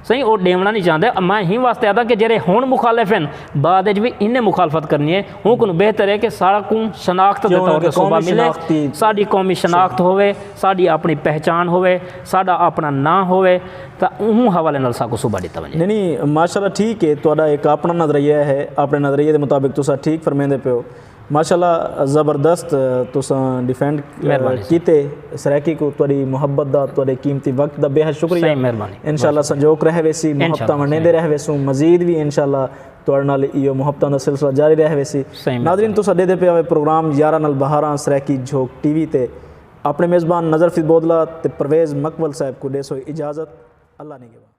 सही वो डेवना नहीं चाहते मैं ही वास्ते आता कि जेरे हुण मुखालिफ हैं बाद भी इन्हें मुखालफत करनी है हूँ को बेहतर है कि सारा को शनाख्त के तौर पर सूबा मिले साड़ी कौमी शनाख्त होवे साड़ी अपनी पहचान होवे साड़ा अपना ना होवे तो उन हवाले नाल साकू सूबा दिता वजे नहीं माशाल्लाह ठीक है तुहाडा एक अपना नज़रिया है अपने नज़रिए के मुताबिक तुसा ठीक फरमांदे पे हो माशाल्लाह ज़बरदस्त तुसा डिफेंड कीते सराइकी को तुहाडी मुहब्बत दा तुहाडे कीमती वक्त दा बेहद शुक्रिया मेहरबानी इंशाल्लाह संजोग रहे वेसी मुहब्बतां वंडेंदे रहे वेसू मजीद भी इंशाल्लाह तुहाडे नाल इहो मुहब्बतां दा सिलसिला जारी रहे वेसी नाज़रीन तुसा देदे पे आवे प्रोग्राम यारां नाल बहारां सराइकी झोक टीवी ते अपने मेज़बान नज़र फिद बोदला ते परवेज़ मकवल साहब को देसो इजाज़त अल्लाह ने